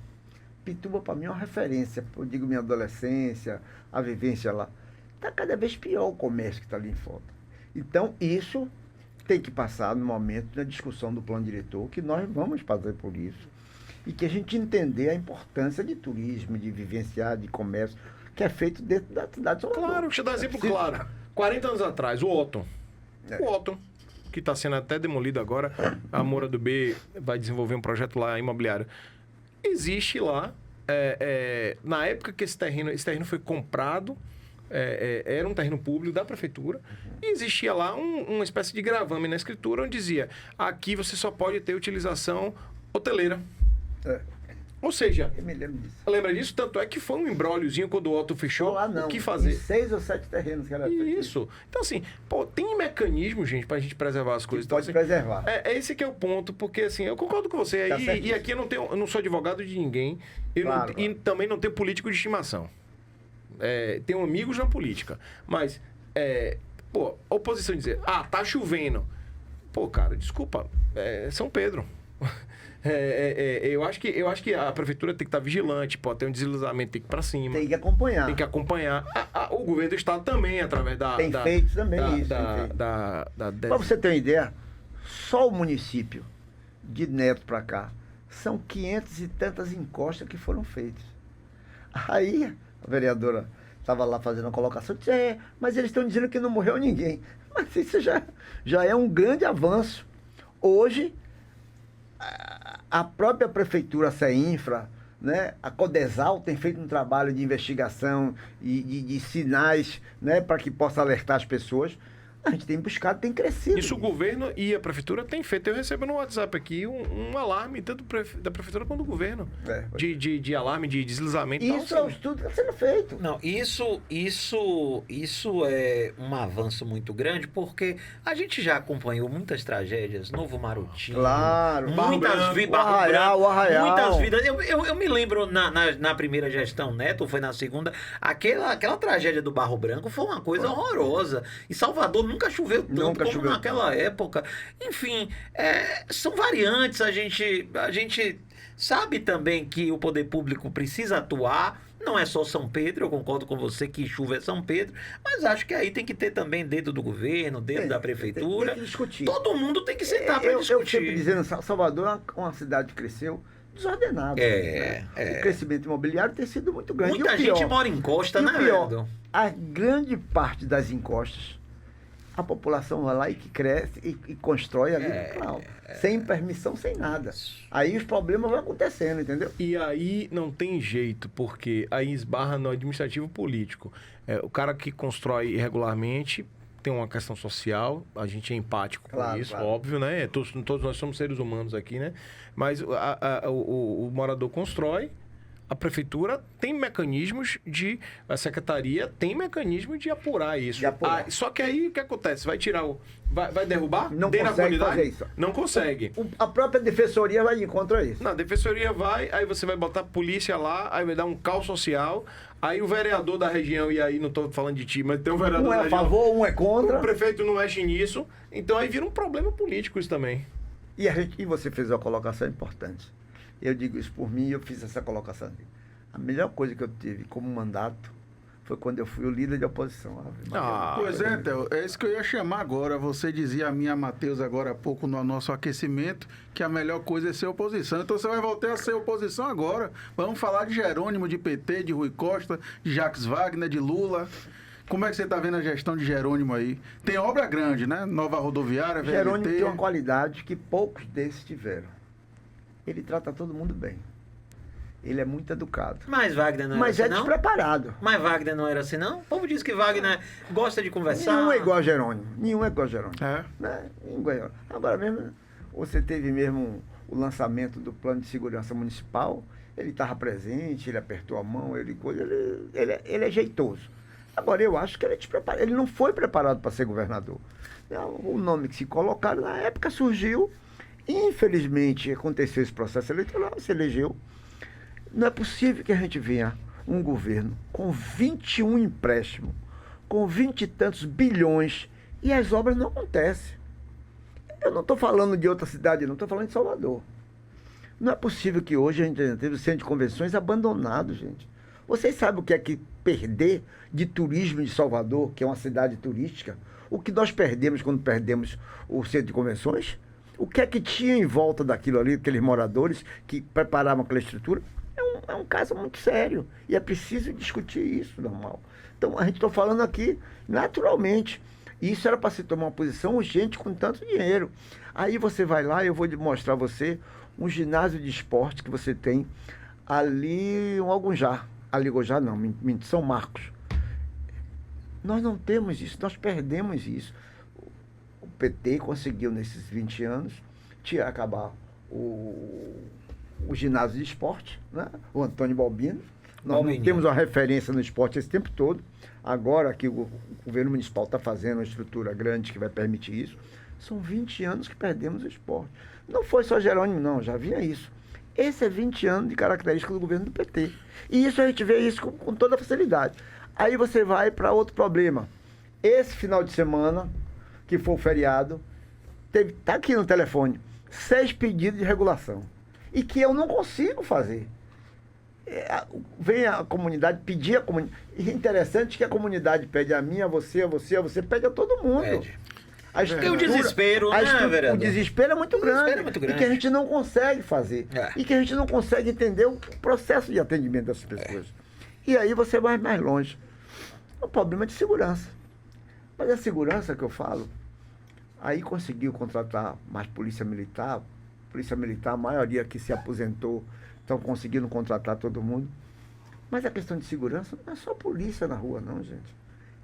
Pituba, para mim, é uma referência. Eu digo minha adolescência, a vivência lá. Está cada vez pior o comércio que está ali em volta. Então, isso tem que passar no momento da discussão do plano diretor, que nós vamos fazer por isso. E que a gente entender a importância de turismo, de vivenciar, de comércio, que é feito dentro da cidade de Salvador. Claro, deixa eu dar um exemplo claro. 40 anos atrás, o Otton. O Otton, que está sendo até demolido agora, a Moura do B vai desenvolver um projeto lá imobiliário. Existe lá, na época que esse terreno foi comprado, era um terreno público da prefeitura, e existia lá uma espécie de gravame na escritura, onde dizia, aqui você só pode ter utilização hoteleira. Ou seja, eu me lembro disso. Lembra disso? Tanto é que foi um embróliozinho quando o Otto fechou. Lá não, o que fazer? em 6 ou 7 terrenos que era feito. Isso. Então, assim, tem mecanismo, gente, pra gente preservar as coisas. Que pode então, assim, preservar. Esse que é o ponto, porque, assim, eu concordo com você. Tá E aqui eu não sou advogado de ninguém. Claro. E também não tenho político de estimação. Tenho amigos na política. Mas, a oposição dizer, tá chovendo. Pô, cara, desculpa, São Pedro. Eu acho que a prefeitura tem que estar vigilante, pode ter um deslizamento, tem que ir para cima. Tem que acompanhar. Tem que acompanhar. O governo do estado também, através da... Tem feito também isso. Para você ter uma ideia, só o município de Neto para cá, são 500 e tantas encostas que foram feitas. Aí, a vereadora estava lá fazendo a colocação, disse, mas eles estão dizendo que não morreu ninguém. Mas isso já é um grande avanço. Hoje, a própria prefeitura, a CEINFRA, né, a Codesal tem feito um trabalho de investigação e de sinais, né, para que possa alertar as pessoas. A gente tem buscado, tem crescido. Isso o governo e a prefeitura têm feito. Eu recebo no WhatsApp aqui um alarme, tanto da prefeitura quanto do governo. De alarme, de deslizamento. Isso é um estudo que está sendo feito. Não, isso é um avanço muito grande, porque a gente já acompanhou muitas tragédias, Novo Marutim. Claro. Muitas vidas. O Arraial. Muitas vidas. Eu me lembro na primeira gestão Neto, foi na segunda, aquela tragédia do Barro Branco foi uma coisa horrorosa. E Salvador nunca choveu tanto como naquela época. Enfim, são variantes. A gente sabe também que o poder público precisa atuar. Não é só São Pedro, eu concordo com você que chuva é São Pedro, mas acho que aí tem que ter também dedo do governo, dedo da prefeitura. Tem que discutir. Todo mundo tem que sentar para discutir. Eu sempre dizendo, Salvador é uma cidade que cresceu desordenada. O crescimento imobiliário tem sido muito grande. Muita gente mora em encosta, né, Leandro? A grande parte das encostas, a população vai lá e que cresce e constrói ali no canal. Sem permissão, sem nada. Aí os problemas vão acontecendo, entendeu? E aí não tem jeito, porque aí esbarra no administrativo político. O cara que constrói irregularmente tem uma questão social, a gente é empático com isso, óbvio, né? Todos nós somos seres humanos aqui, né? Mas o morador constrói, a prefeitura tem mecanismos a secretaria tem mecanismo de apurar isso. Só que aí o que acontece? Vai tirar vai derrubar? Não consegue fazer isso. Não consegue. A própria defensoria vai contra isso. Não, a defensoria aí você vai botar a polícia lá, aí vai dar um caos social, aí o vereador da região, e aí não estou falando de ti, mas tem um vereador da região. Um é a favor, um é contra. O prefeito não mexe nisso, então aí vira um problema político isso também. E você fez uma colocação importante. Eu digo isso por mim e eu fiz essa colocação aqui. A melhor coisa que eu tive como mandato foi quando eu fui o líder de oposição. Pois é, Theo, é isso que eu ia chamar agora. Você dizia a minha, Matheus, agora há pouco no nosso aquecimento, que a melhor coisa é ser oposição. Então você vai voltar a ser oposição agora. Vamos falar de Jerônimo, de PT, de Rui Costa, de Jacques Wagner, de Lula. Como é que você está vendo a gestão de Jerônimo aí? Tem obra grande, né? Nova rodoviária, VLT. Jerônimo tem uma qualidade que poucos desses tiveram. Ele trata todo mundo bem. Ele é muito educado. Mas Wagner não era assim, não? Despreparado. Mas Wagner não era assim, não? O povo diz que Wagner gosta de conversar. Nenhum é igual a Jerônimo. Nenhum é igual a Jerônimo. Né? Agora mesmo, você teve mesmo o lançamento do plano de segurança municipal. Ele estava presente, ele apertou a mão, ele é jeitoso. Agora, eu acho que ele é despreparado. Ele não foi preparado para ser governador. O nome que se colocaram na época surgiu. Infelizmente, aconteceu esse processo eleitoral, se elegeu. Não é possível que a gente venha um governo com 21 empréstimos, com 20 e tantos bilhões, e as obras não acontecem. Eu não estou falando de outra cidade, não estou falando de Salvador. Não é possível que hoje a gente tenha o centro de convenções abandonado, gente. Vocês sabem o que é que perder de turismo de Salvador, que é uma cidade turística? O que nós perdemos quando perdemos o centro de convenções? O que é que tinha em volta daquilo ali, aqueles moradores que preparavam aquela estrutura? É um caso muito sério. E é preciso discutir isso, normal. Então, a gente está falando aqui naturalmente. Isso era para se tomar uma posição urgente com tanto dinheiro. Aí você vai lá, eu vou mostrar a você um ginásio de esporte que você tem ali em Algunjá. Aligojá não, em São Marcos. Nós não temos isso, nós perdemos isso. O PT conseguiu, nesses 20 anos, acabar o ginásio de esporte, né? O Antônio Balbino. Nós não temos uma referência no esporte esse tempo todo. Agora que o governo municipal está fazendo uma estrutura grande que vai permitir isso, são 20 anos que perdemos o esporte. Não foi só Jerônimo, não, já havia isso. Esse é 20 anos de característica do governo do PT. E isso a gente vê isso com toda facilidade. Aí você vai para outro problema. Esse final de semana, que foi o feriado, tá aqui no telefone, 6 pedidos de regulação. E que eu não consigo fazer. Vem a comunidade pedir a comunidade. E é interessante que a comunidade pede a mim, a você, pede a todo mundo. Pede. Tem o desespero, né, vereador? O desespero é muito grande. E que a gente não consegue fazer. E que a gente não consegue entender o processo de atendimento dessas pessoas. E aí você vai mais longe. É um problema de segurança. Mas a segurança que eu falo, aí conseguiu contratar mais polícia militar. Polícia militar, a maioria que se aposentou, estão conseguindo contratar todo mundo. Mas a questão de segurança não é só polícia na rua, não, gente.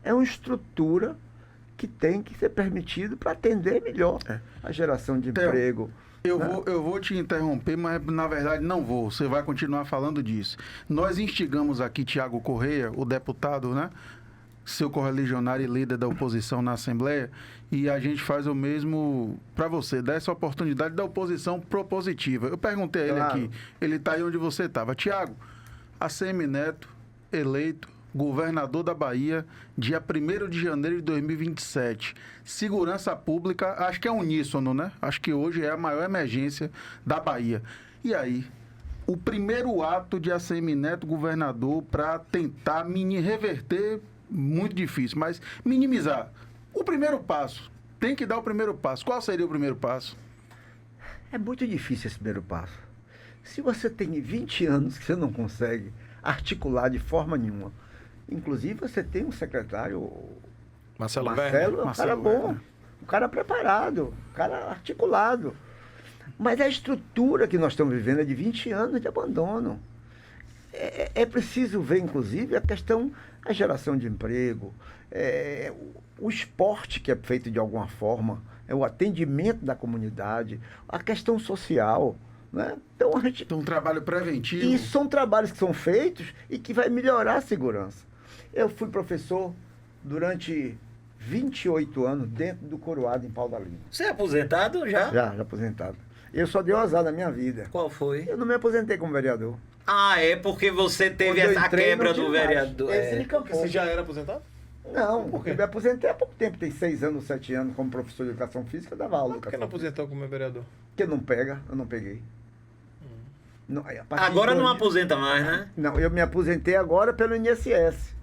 É uma estrutura que tem que ser permitido para atender melhor a geração de emprego. Eu vou te interromper, mas na verdade não vou. Você vai continuar falando disso. Nós instigamos aqui Tiago Correia, o deputado, né? Seu correligionário e líder da oposição na Assembleia, e a gente faz o mesmo para você, dar essa oportunidade da oposição propositiva. Eu perguntei a ele aqui, ele está aí onde você estava. Tiago, ACM Neto, eleito governador da Bahia, dia 1º de janeiro de 2027. Segurança pública, acho que é uníssono, né? Acho que hoje é a maior emergência da Bahia. E aí, o primeiro ato de ACM Neto, governador, para tentar reverter, muito difícil, mas minimizar. O primeiro passo, tem que dar o primeiro passo. Qual seria o primeiro passo? É muito difícil esse primeiro passo. Se você tem 20 anos que você não consegue articular de forma nenhuma, inclusive você tem um secretário, Marcelo, é um cara bom, um cara preparado, um cara articulado. Mas a estrutura que nós estamos vivendo é de 20 anos de abandono. É preciso ver, inclusive, a questão da geração de emprego, o esporte que é feito de alguma forma, o atendimento da comunidade, a questão social, né? Então, um trabalho preventivo. E são trabalhos que são feitos e que vai melhorar a segurança. Eu fui professor durante 28 anos dentro do Coroado, em Pau da Lima. Você é aposentado já? Já aposentado. Eu só dei um azar na minha vida. Qual foi? Eu não me aposentei como vereador. Ah, é porque você teve essa quebra do vereador. Você já era aposentado? Não, porque eu me aposentei há pouco tempo. Tem 6 anos, 7 anos como professor de educação física, eu dava aula. Por que não aposentou como vereador? Porque não pega, eu não peguei. Não, agora não aposenta mais, né? Não, eu me aposentei agora pelo INSS.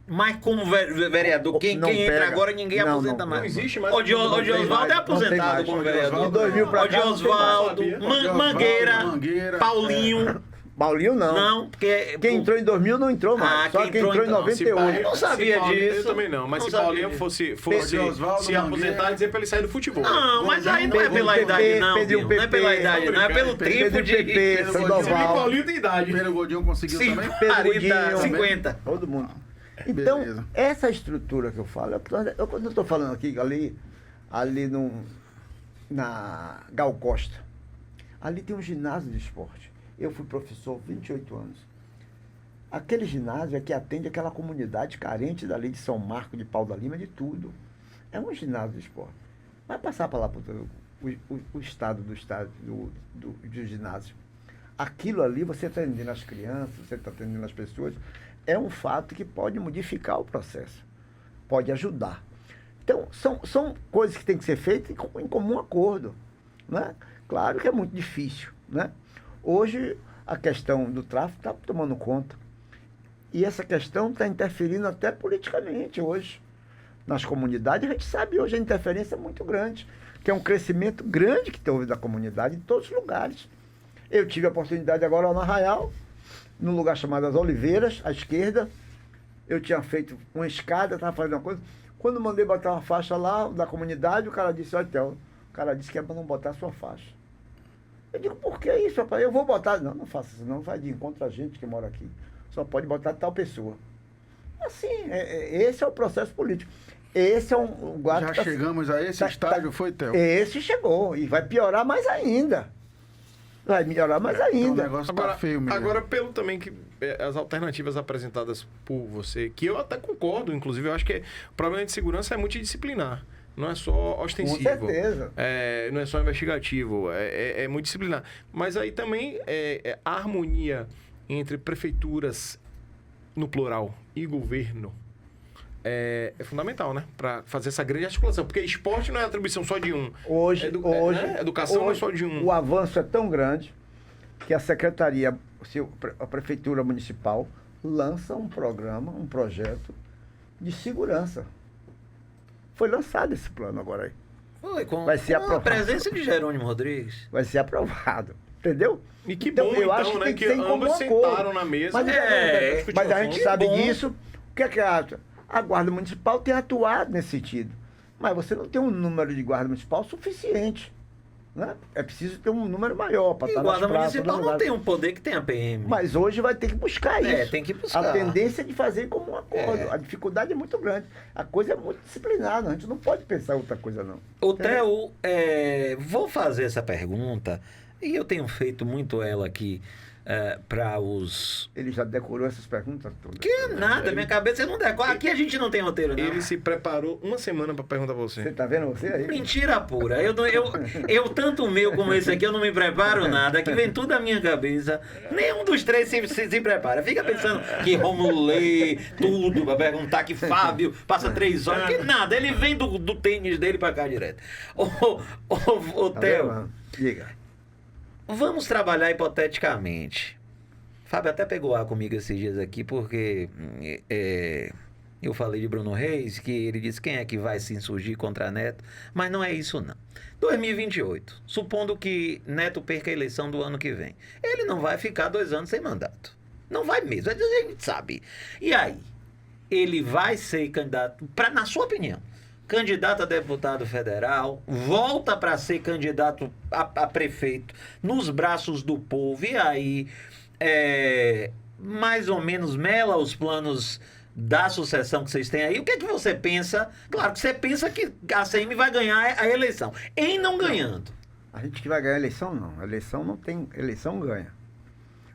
Mas como vereador, quem entra agora, ninguém aposenta mais. Não existe mais. O de Oswaldo é aposentado como vereador. De 2000 pra cá, o de Oswaldo, Mangueira, Paulinho. Paulinho não. Não, porque... Quem entrou em 2000 não entrou mais. Só quem entrou em 98. Eu não sabia disso. Eu também não. Mas se Paulinho fosse se aposentar, dizer pra ele sair do futebol. Não, mas aí não é pela idade, não. Não é pela idade, não. É pelo tempo de... Paulinho tem idade. Pedro Godinho conseguiu também? 40, 50. Todo mundo. Então, essa estrutura que eu falo, quando eu estou falando aqui, ali na Gal Costa, ali tem um ginásio de esporte. Eu fui professor 28 anos. Aquele ginásio é que atende aquela comunidade carente dali de São Marco, de Pau da Lima, de tudo. É um ginásio de esporte. Vai passar para lá para o estado do ginásio. Aquilo ali, você está atendendo as crianças, você está atendendo as pessoas, é um fato que pode modificar o processo, pode ajudar. Então, são coisas que têm que ser feitas em comum acordo, né? Claro que é muito difícil, né? Hoje, a questão do tráfico está tomando conta. E essa questão está interferindo até politicamente hoje. Nas comunidades, a gente sabe hoje a interferência é muito grande, que é um crescimento grande que houve da comunidade em todos os lugares. Eu tive a oportunidade agora lá no Arraial, num lugar chamado As Oliveiras, à esquerda. Eu tinha feito uma escada, estava fazendo uma coisa. Quando mandei botar uma faixa lá da comunidade, o cara disse, olha, Theo, o cara disse que é para não botar a sua faixa. Eu digo, por que isso, rapaz? Eu vou botar. Não, não faça isso, não. Vai de encontro a gente que mora aqui. Só pode botar tal pessoa. Assim, esse é o processo político. Esse é um Já chegamos a esse estágio, foi, Theo? Esse chegou. E vai piorar mais ainda. Vai melhorar mais Então, o ainda. negócio tá feio mesmo. Agora, pelo também que as alternativas apresentadas por você, que eu até concordo, inclusive, eu acho que o problema de segurança é multidisciplinar. Não é só ostensivo. Com certeza. Não é só investigativo. É multidisciplinar. Mas aí também a harmonia entre prefeituras, no plural, e governo é fundamental, né? Para fazer essa grande articulação. Porque esporte não é atribuição só de um. Hoje, né? Educação não é só de um. O avanço é tão grande que a secretaria, a prefeitura municipal, lança um programa, um projeto de segurança. Foi lançado esse plano agora aí. Foi, com Vai ser a aprovado. presença de Jerônimo Rodrigues. Vai ser aprovado. Entendeu? E que bom, eu acho né? tem Que ser em comum ambos acordo. sentaram na mesa. Mas, discutiram mas a o gente assunto. sabe bom. disso. O que é que acha? A Guarda Municipal tem atuado nesse sentido. Mas você não tem um número de Guarda Municipal suficiente. Né? É preciso ter um número maior para E estar o nas guarda praças. municipal nos não lugares. tem um poder que tem a PM. Mas hoje vai ter que buscar isso. Tem que buscar. A tendência é de fazer como um acordo. A dificuldade é muito grande. A coisa é muito disciplinada. A gente não pode pensar outra coisa, não. O Theo, vou fazer essa pergunta, e eu tenho feito muito ela aqui para os... Ele já decorou essas perguntas todas. Que nada, minha cabeça não decora. Aqui a gente não tem roteiro, não. Ele se preparou uma semana para perguntar pra você. Você tá vendo você aí? Mentira pura. Eu tanto o meu como esse aqui, eu não me preparo nada. Aqui vem tudo da minha cabeça. Nenhum dos três se prepara. Fica pensando que Romulo lê tudo pra perguntar, que Fábio passa 3 horas. Que nada, ele vem do tênis dele pra cá direto. Ô Tá Theo, vendo? Diga. vamos trabalhar hipoteticamente. Fábio até pegou ar comigo esses dias aqui, porque eu falei de Bruno Reis, que ele disse quem é que vai se insurgir contra Neto, mas não é isso não. 2028, supondo que Neto perca a eleição do ano que vem, ele não vai ficar 2 anos sem mandato. Não vai mesmo, a gente sabe. E aí, ele vai ser candidato, na sua opinião, candidato a deputado federal, volta para ser candidato a prefeito nos braços do povo, e aí mais ou menos mela os planos da sucessão que vocês têm aí. O que é que você pensa? Claro que você pensa que a ACM vai ganhar a eleição. Em não ganhando. A gente que vai ganhar a eleição, não. A eleição não tem... Eleição ganha.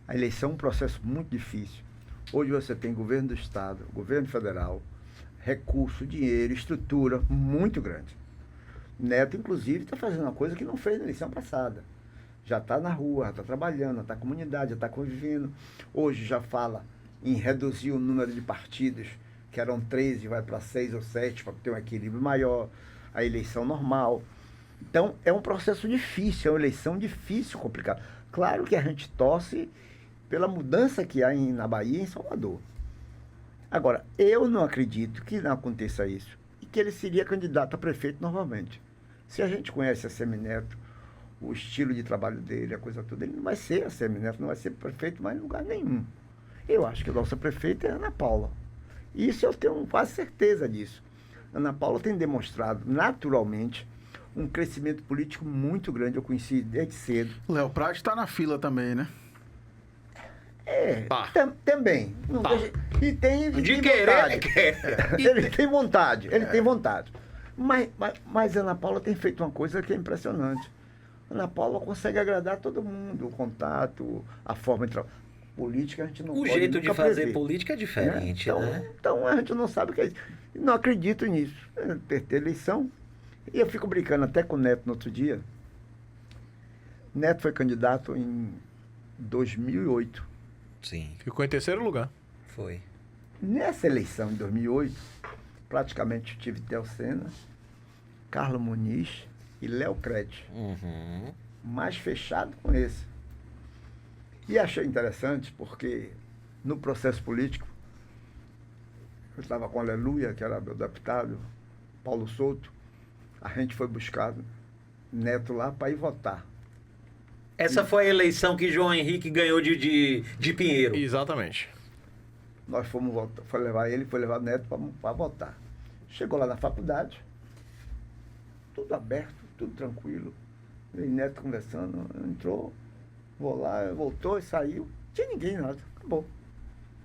A eleição é um processo muito difícil. Hoje você tem governo do Estado, governo federal, recurso, dinheiro, estrutura muito grande. Neto, inclusive, está fazendo uma coisa que não fez na eleição passada. Já está na rua, já está trabalhando, já está na comunidade, já está convivendo. Hoje já fala em reduzir o número de partidos, que eram 13, vai para 6 ou 7, para ter um equilíbrio maior, a eleição normal. Então, é um processo difícil, é uma eleição difícil, complicada. Claro que a gente torce pela mudança que há na Bahia e em Salvador. Agora, eu não acredito que não aconteça isso e que ele seria candidato a prefeito novamente. Se a gente conhece a Semineto, o estilo de trabalho dele, a coisa toda, ele não vai ser a Semineto, não vai ser prefeito mais em lugar nenhum. Eu acho que a nossa prefeita é a Ana Paula. Isso eu tenho quase certeza disso. A Ana Paula tem demonstrado, naturalmente, um crescimento político muito grande. Eu conheci desde cedo. Léo Prado está na fila também, né? Também. Não deixa- E tem De tem querer, vontade. quer. Ele tem vontade, ele tem vontade. Mas a Ana Paula tem feito uma coisa que é impressionante. A Ana Paula consegue agradar todo mundo, o contato, a forma de trabalhar. Política a gente não O pode jeito de nunca fazer prever, política é né? diferente, né? Então a gente não sabe o que é isso. E não acredito nisso. Ter eleição. E eu fico brincando até com o Neto no outro dia. Neto foi candidato em 2008. Sim, Ficou em terceiro lugar. foi. Nessa eleição de 2008, praticamente tive Theo Sena, Carlos Muniz e Léo Crete. Uhum. Mais fechado com esse. E achei interessante porque no processo político, eu estava com o Aleluia, que era meu deputado, Paulo Souto, a gente foi buscar Neto lá para ir votar. Essa foi a eleição que João Henrique ganhou de Pinheiro. Exatamente. Nós fomos votar, foi levar Neto para votar. Chegou lá na faculdade, tudo aberto, tudo tranquilo. E Neto conversando, entrou, vou lá, voltou e saiu. Não tinha ninguém, nada. Acabou.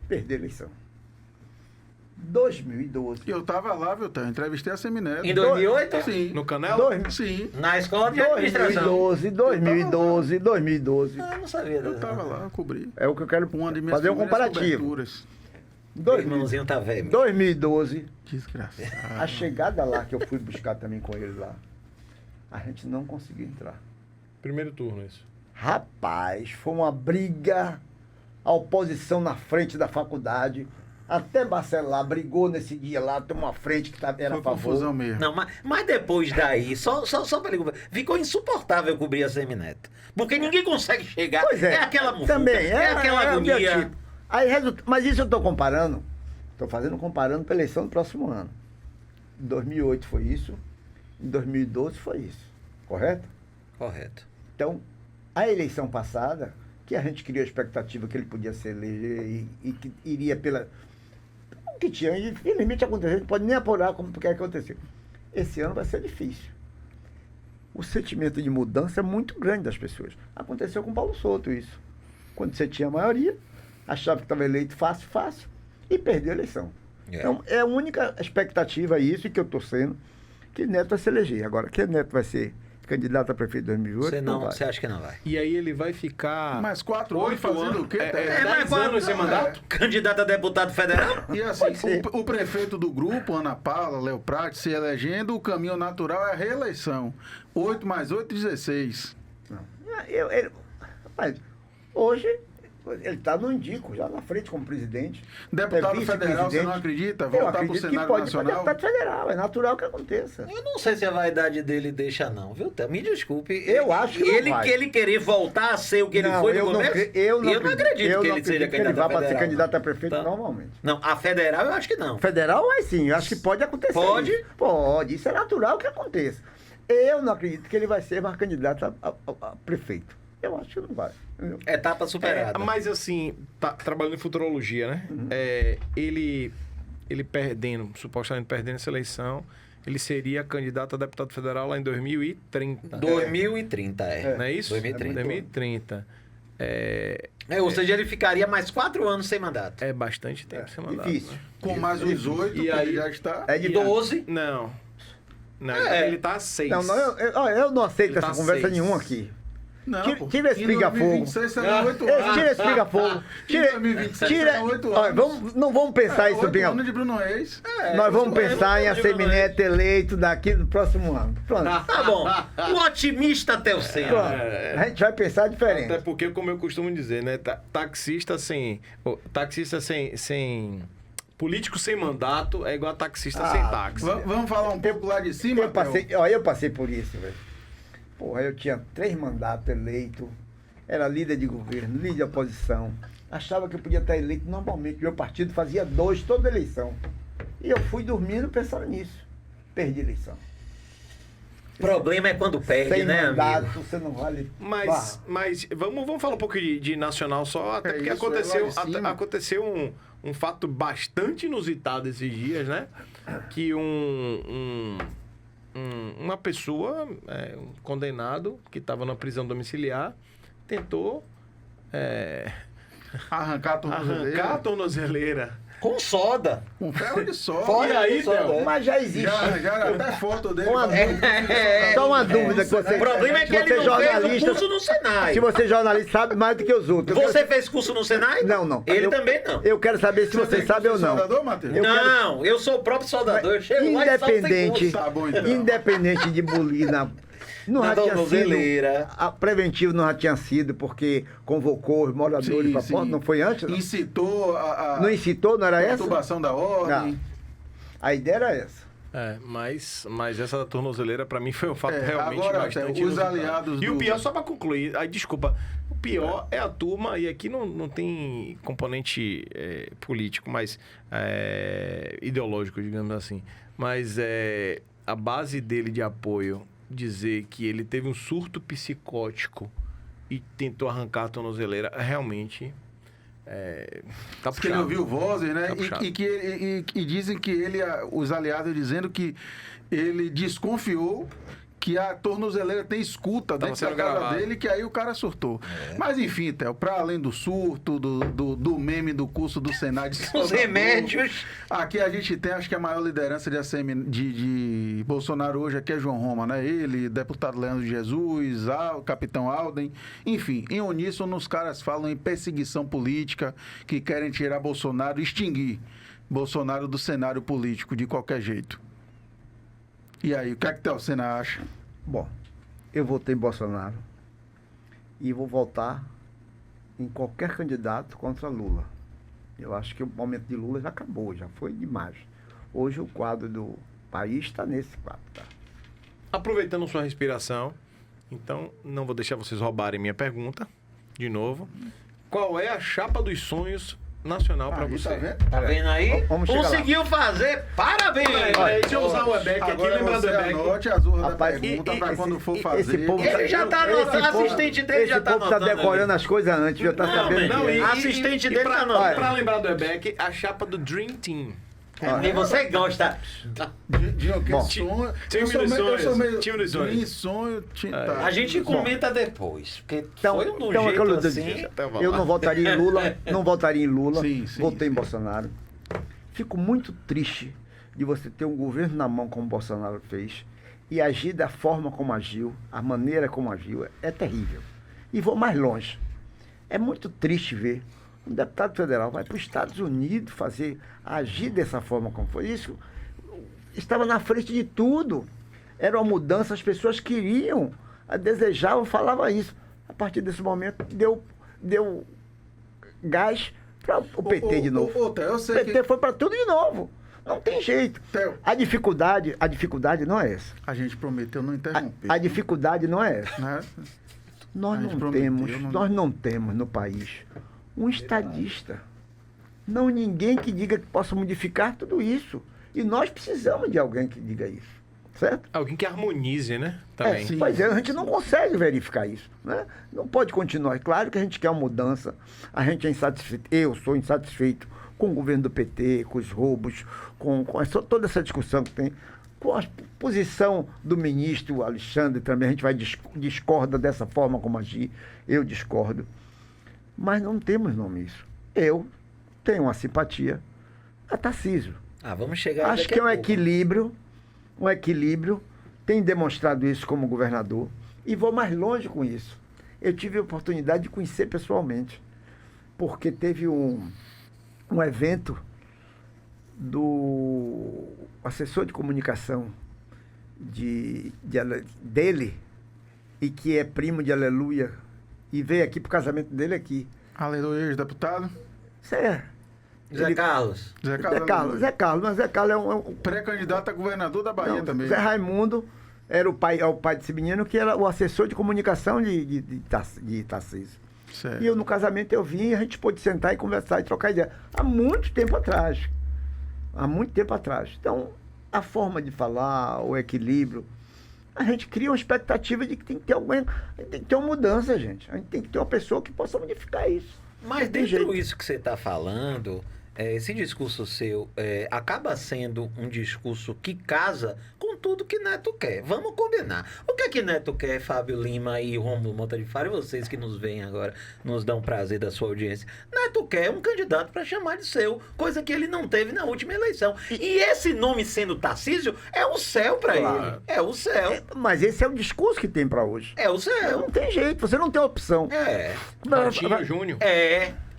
Perdeu a eleição. 2012. E eu tava lá, viu, Theo? Entrevistei a Semineto. Em 2008? Sim. No Canela? Sim. Na escola de administração. 2012. Ah, não sabia. Eu tava lá, eu cobri. É o que eu quero Uma de minhas fazer um primeiras comparativo. coberturas. Meu irmãozinho tá velho. 2012, Desgraçado. a chegada lá, que eu fui buscar também com ele lá, a gente não conseguiu entrar. Primeiro turno, isso. Rapaz, foi uma briga, a oposição na frente da faculdade, até Bacelar brigou nesse dia lá, tem uma frente que era a Foi confusão favor. mesmo. Não, mas depois daí, só pra ele, ficou insuportável cobrir a Semineto. Porque ninguém consegue chegar. Pois é, aquela muvuca, também, aquela o meu agonia. tipo. Aí, mas isso eu estou comparando, comparando para a eleição do próximo ano. Em 2008 foi isso, em 2012 foi isso, correto? Correto. Então, a eleição passada, que a gente criou a expectativa que ele podia se eleger e que iria pela... O que tinha, e infelizmente aconteceu, não pode nem apurar como que aconteceu. Esse ano vai ser difícil. O sentimento de mudança é muito grande das pessoas. Aconteceu com Paulo Souto isso. Quando você tinha a maioria, achava que estava eleito fácil, e perdeu a eleição. É. Então, é a única expectativa isso, e que eu estou sendo, que Neto vai se eleger. Agora, que Neto vai ser candidato a prefeito em 2008, não vai. Você acha que não vai? E aí ele vai ficar... Mais 4 anos fazendo o quê, Theo? 10 anos sem mandato? Candidato a deputado federal? E assim, Pode ser. o prefeito do grupo, Ana Paula, Léo Prati, se elegendo, o caminho natural é a reeleição. 8 mais 8, 16. Não. Rapaz, hoje ele está no Indico, já na frente como presidente. Deputado É federal, você não vice-presidente. acredita? Eu Voltar para o acredito que cenário pode para nacional? deputado federal, é natural que aconteça. Eu não sei se a vaidade dele deixa, não, viu? Me desculpe. Eu acho que não ele vai. Que ele querer voltar a ser o que ele Não, foi no eu não começo, cre- eu não acredito acredito que ele seja que ele candidato vá a para ser federal. candidato a não. prefeito Tá? normalmente. Não, a federal eu acho que não. Federal, mas sim, eu acho que pode acontecer. Pode? Isso. Pode, isso é natural que aconteça. Eu não acredito que ele vai ser mais candidato a prefeito. Eu acho que não vai. Entendeu? Etapa superada. Mas assim, tá trabalhando em futurologia, né? Ele perdendo, supostamente perdendo essa eleição, ele seria candidato a deputado federal lá em 2030. 2030, Não é isso? 2030. 2030. Ou seja, ele ficaria mais 4 anos sem mandato. É bastante tempo sem mandato. Difícil. Né? Com mais uns 8, E que aí- ele já está. É de 12. Não. É. Ele tá a 6. Não, eu não aceito Ele essa tá conversa 6. nenhuma aqui. Não, Tira- tira esse Em pinga-fogo. 2026 serão 8 anos. Tira esse pinga-fogo. Tira, 2026 tira, serão 8 olha, anos. não vamos pensar isso, 8 pinga. anos de Bruno Reis. Nós vamos pensar em eu a digo, Semineto eleito daqui no próximo ano. Pronto. Tá bom. O otimista até o Pronto. centro. A gente vai pensar diferente. Até porque, como eu costumo dizer, né? Taxista sem político sem mandato é igual a taxista sem táxi. Vamos falar um pouco lá de cima, Eu passei por isso, velho. Porra, eu tinha 3 mandatos eleitos, era líder de governo, líder de oposição. Achava que eu podia estar eleito normalmente. Meu partido fazia 2 toda eleição. E eu fui dormindo pensando nisso. Perdi a eleição. O problema é quando perde, Sem né, mandato, amigo? você não vale. Mas vamos falar um pouco de nacional só, até porque isso, é lá de cima. aconteceu um fato bastante inusitado esses dias, né? Que uma pessoa, um condenado, que estava na prisão domiciliar, tentou Arrancar a tornozeleira. arrancar a tornozeleira. Com soda. Com ferro de sol. Fora aí, Theo. Mas já existe. Já até foto dele. Uma fazendo É, Só uma dúvida que você. O problema é que se ele você não fez o jornalista, curso no Senai. Se você é jornalista, sabe mais do que os outros. Eu Você quero- fez curso no Senai? Não. Ele Eu- também não. Eu quero saber se você tem sabe ou não. soldador, Matheus? Eu quero- Não, eu sou o próprio soldador. Eu chego lá e salto sem Independente, curso. Tá bom, então. independente de bulir Não na já tinha tornozeleira. sido, a preventivo não já tinha sido, porque convocou os moradores para porta, não foi antes? Não? Incitou Não incitou, não era essa? perturbação da ordem. Não. A ideia era essa. Mas essa da tornozeleira, pra mim, foi um fato realmente agora, bastante os inusitado. aliados E o do- pior, só pra concluir, aí desculpa, o pior é a turma, e aqui não tem componente político, mas ideológico, digamos assim, mas a base dele de apoio dizer que ele teve um surto psicótico e tentou arrancar a tornozeleira, realmente tá Diz que ele puxado. ouviu vozes, né? Tá puxado. E dizem que os aliados dizendo que ele desconfiou que a tornozeleira tem escuta Tava dentro da sendo casa gravado. dele, que aí o cara surtou. Mas enfim, Theo, pra além do surto, do meme do curso do Senado de Os Salvador, remédios. aqui a gente tem, acho que a maior liderança de ACM de Bolsonaro hoje aqui é João Roma, né? Ele, deputado Leandro de Jesus, o capitão Alden, enfim, em uníssono os caras falam em perseguição política, que querem tirar Bolsonaro, extinguir Bolsonaro do cenário político de qualquer jeito. E aí, o que é que Theo Sena acha? Bom, eu votei em Bolsonaro e vou votar em qualquer candidato contra Lula. Eu acho que o momento de Lula já acabou, já foi demais. Hoje o quadro do país está nesse quadro, tá? Aproveitando sua respiração, então não vou deixar vocês roubarem minha pergunta, de novo. Qual é a chapa dos sonhos nacional para Aí, você? tá vendo? Tá vendo aí? Vamos chegar lá. Conseguiu fazer. Parabéns! Deixa eu usar o Webeck aqui, Agora lembrar do você Webeck. anote a zorra Rapaz, da pergunta pra quando for esse fazer. povo Ele já tá anotando, o assistente dele já tá Esse povo tá anotando decorando ali. as coisas antes, já tá Não, sabendo. não, que é. e- assistente dele pra, tá anotando. pra lembrar do Webeck, a chapa do Dream Team. E você gosta. Bom, sonho. time Eu sou dos meio- eu sou sonhos, meio time dos sonhos. Dream, sonho. Tá. A gente comenta depois. Porque Então, foi de um então, jeito aquilo assim. eu não votaria em Lula, não votaria em Lula, Sim, sim, votei sim. em Bolsonaro. Fico muito triste de você ter um governo na mão como o Bolsonaro fez e agir da forma como agiu, a maneira como agiu, é terrível. E vou mais longe. É muito triste ver um deputado federal vai para os Estados Unidos agir dessa forma como foi. Isso estava na frente de tudo. Era uma mudança, as pessoas queriam, desejavam, falavam isso. A partir desse momento, deu gás para o PT de novo. Theo, eu O sei PT que foi para tudo de novo. Não tem jeito. Theo. A dificuldade não é essa. a gente prometeu não interromper. A dificuldade não é essa. Né? Nós A gente não prometeu, temos, não- nós não temos no país um estadista. Não ninguém que diga que possa modificar tudo isso. E nós precisamos de alguém que diga isso. Certo? Alguém que harmonize, né? Também. sim. Pois é, a gente não consegue verificar isso. Né? Não pode continuar. É claro que a gente quer uma mudança. A gente é insatisfeito. Eu sou insatisfeito com o governo do PT, com os roubos, com toda essa discussão que tem. Com a posição do ministro Alexandre também, a gente vai discorda dessa forma como agir. Eu discordo. Mas não temos nome isso. Eu tenho uma simpatia a Tarcísio. Vamos chegar Acho daqui que é a pouco. um equilíbrio, tem demonstrado isso como governador, e vou mais longe com isso. Eu tive a oportunidade de conhecer pessoalmente, porque teve um evento do assessor de comunicação dele, e que é primo de Aleluia, e veio aqui pro casamento dele aqui. Aleluia, deputado. Isso é... Zé Carlos. Zé Zé Carlos, mas Zé Carlos é um pré-candidato a governador da Bahia Não, também. Zé Raimundo era o pai desse menino, que era o assessor de comunicação de Tarcísio. Certo. E eu, no casamento, eu vim e a gente pôde sentar e conversar e trocar ideia. Há muito tempo atrás. Então, a forma de falar, o equilíbrio, a gente cria uma expectativa de que tem que ter tem que ter uma mudança, gente. A gente tem que ter uma pessoa que possa modificar isso. Mas Não tem dentro jeito. disso que você está falando, esse discurso seu acaba sendo um discurso que casa com tudo que Neto quer. Vamos combinar. O que é que Neto quer, Fábio Lima e Rômulo Monta de Faro, e vocês que nos veem agora, nos dão prazer da sua audiência? Neto quer um candidato para chamar de seu, coisa que ele não teve na última eleição. E esse nome sendo Tarcísio é o céu para Claro. ele. É o céu. Mas esse é o discurso que tem para hoje. É o céu. Não tem jeito, você não tem opção. Ratinho Júnior.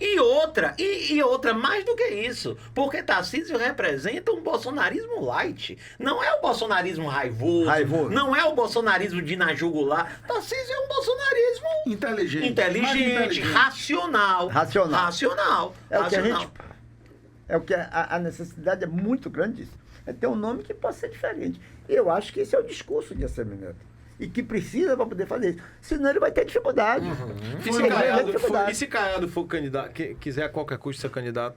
E outra, mais do que isso, porque Tarcísio representa um bolsonarismo light. Não é o bolsonarismo bolsonarismo raivoso. Raivoso. Não é o bolsonarismo de ir na jugular. Tarcísio é um bolsonarismo Inteligente. Mais inteligente, racional. Racional. É o que a racional. gente. É o que a necessidade é muito grande disso. É ter um nome que possa ser diferente. Eu acho que esse é o discurso de ACM Neto. E que precisa para poder fazer isso. Senão ele vai ter dificuldade. E se Ele vai ter Caiado dificuldade. for candidato, quiser a qualquer custo ser candidato?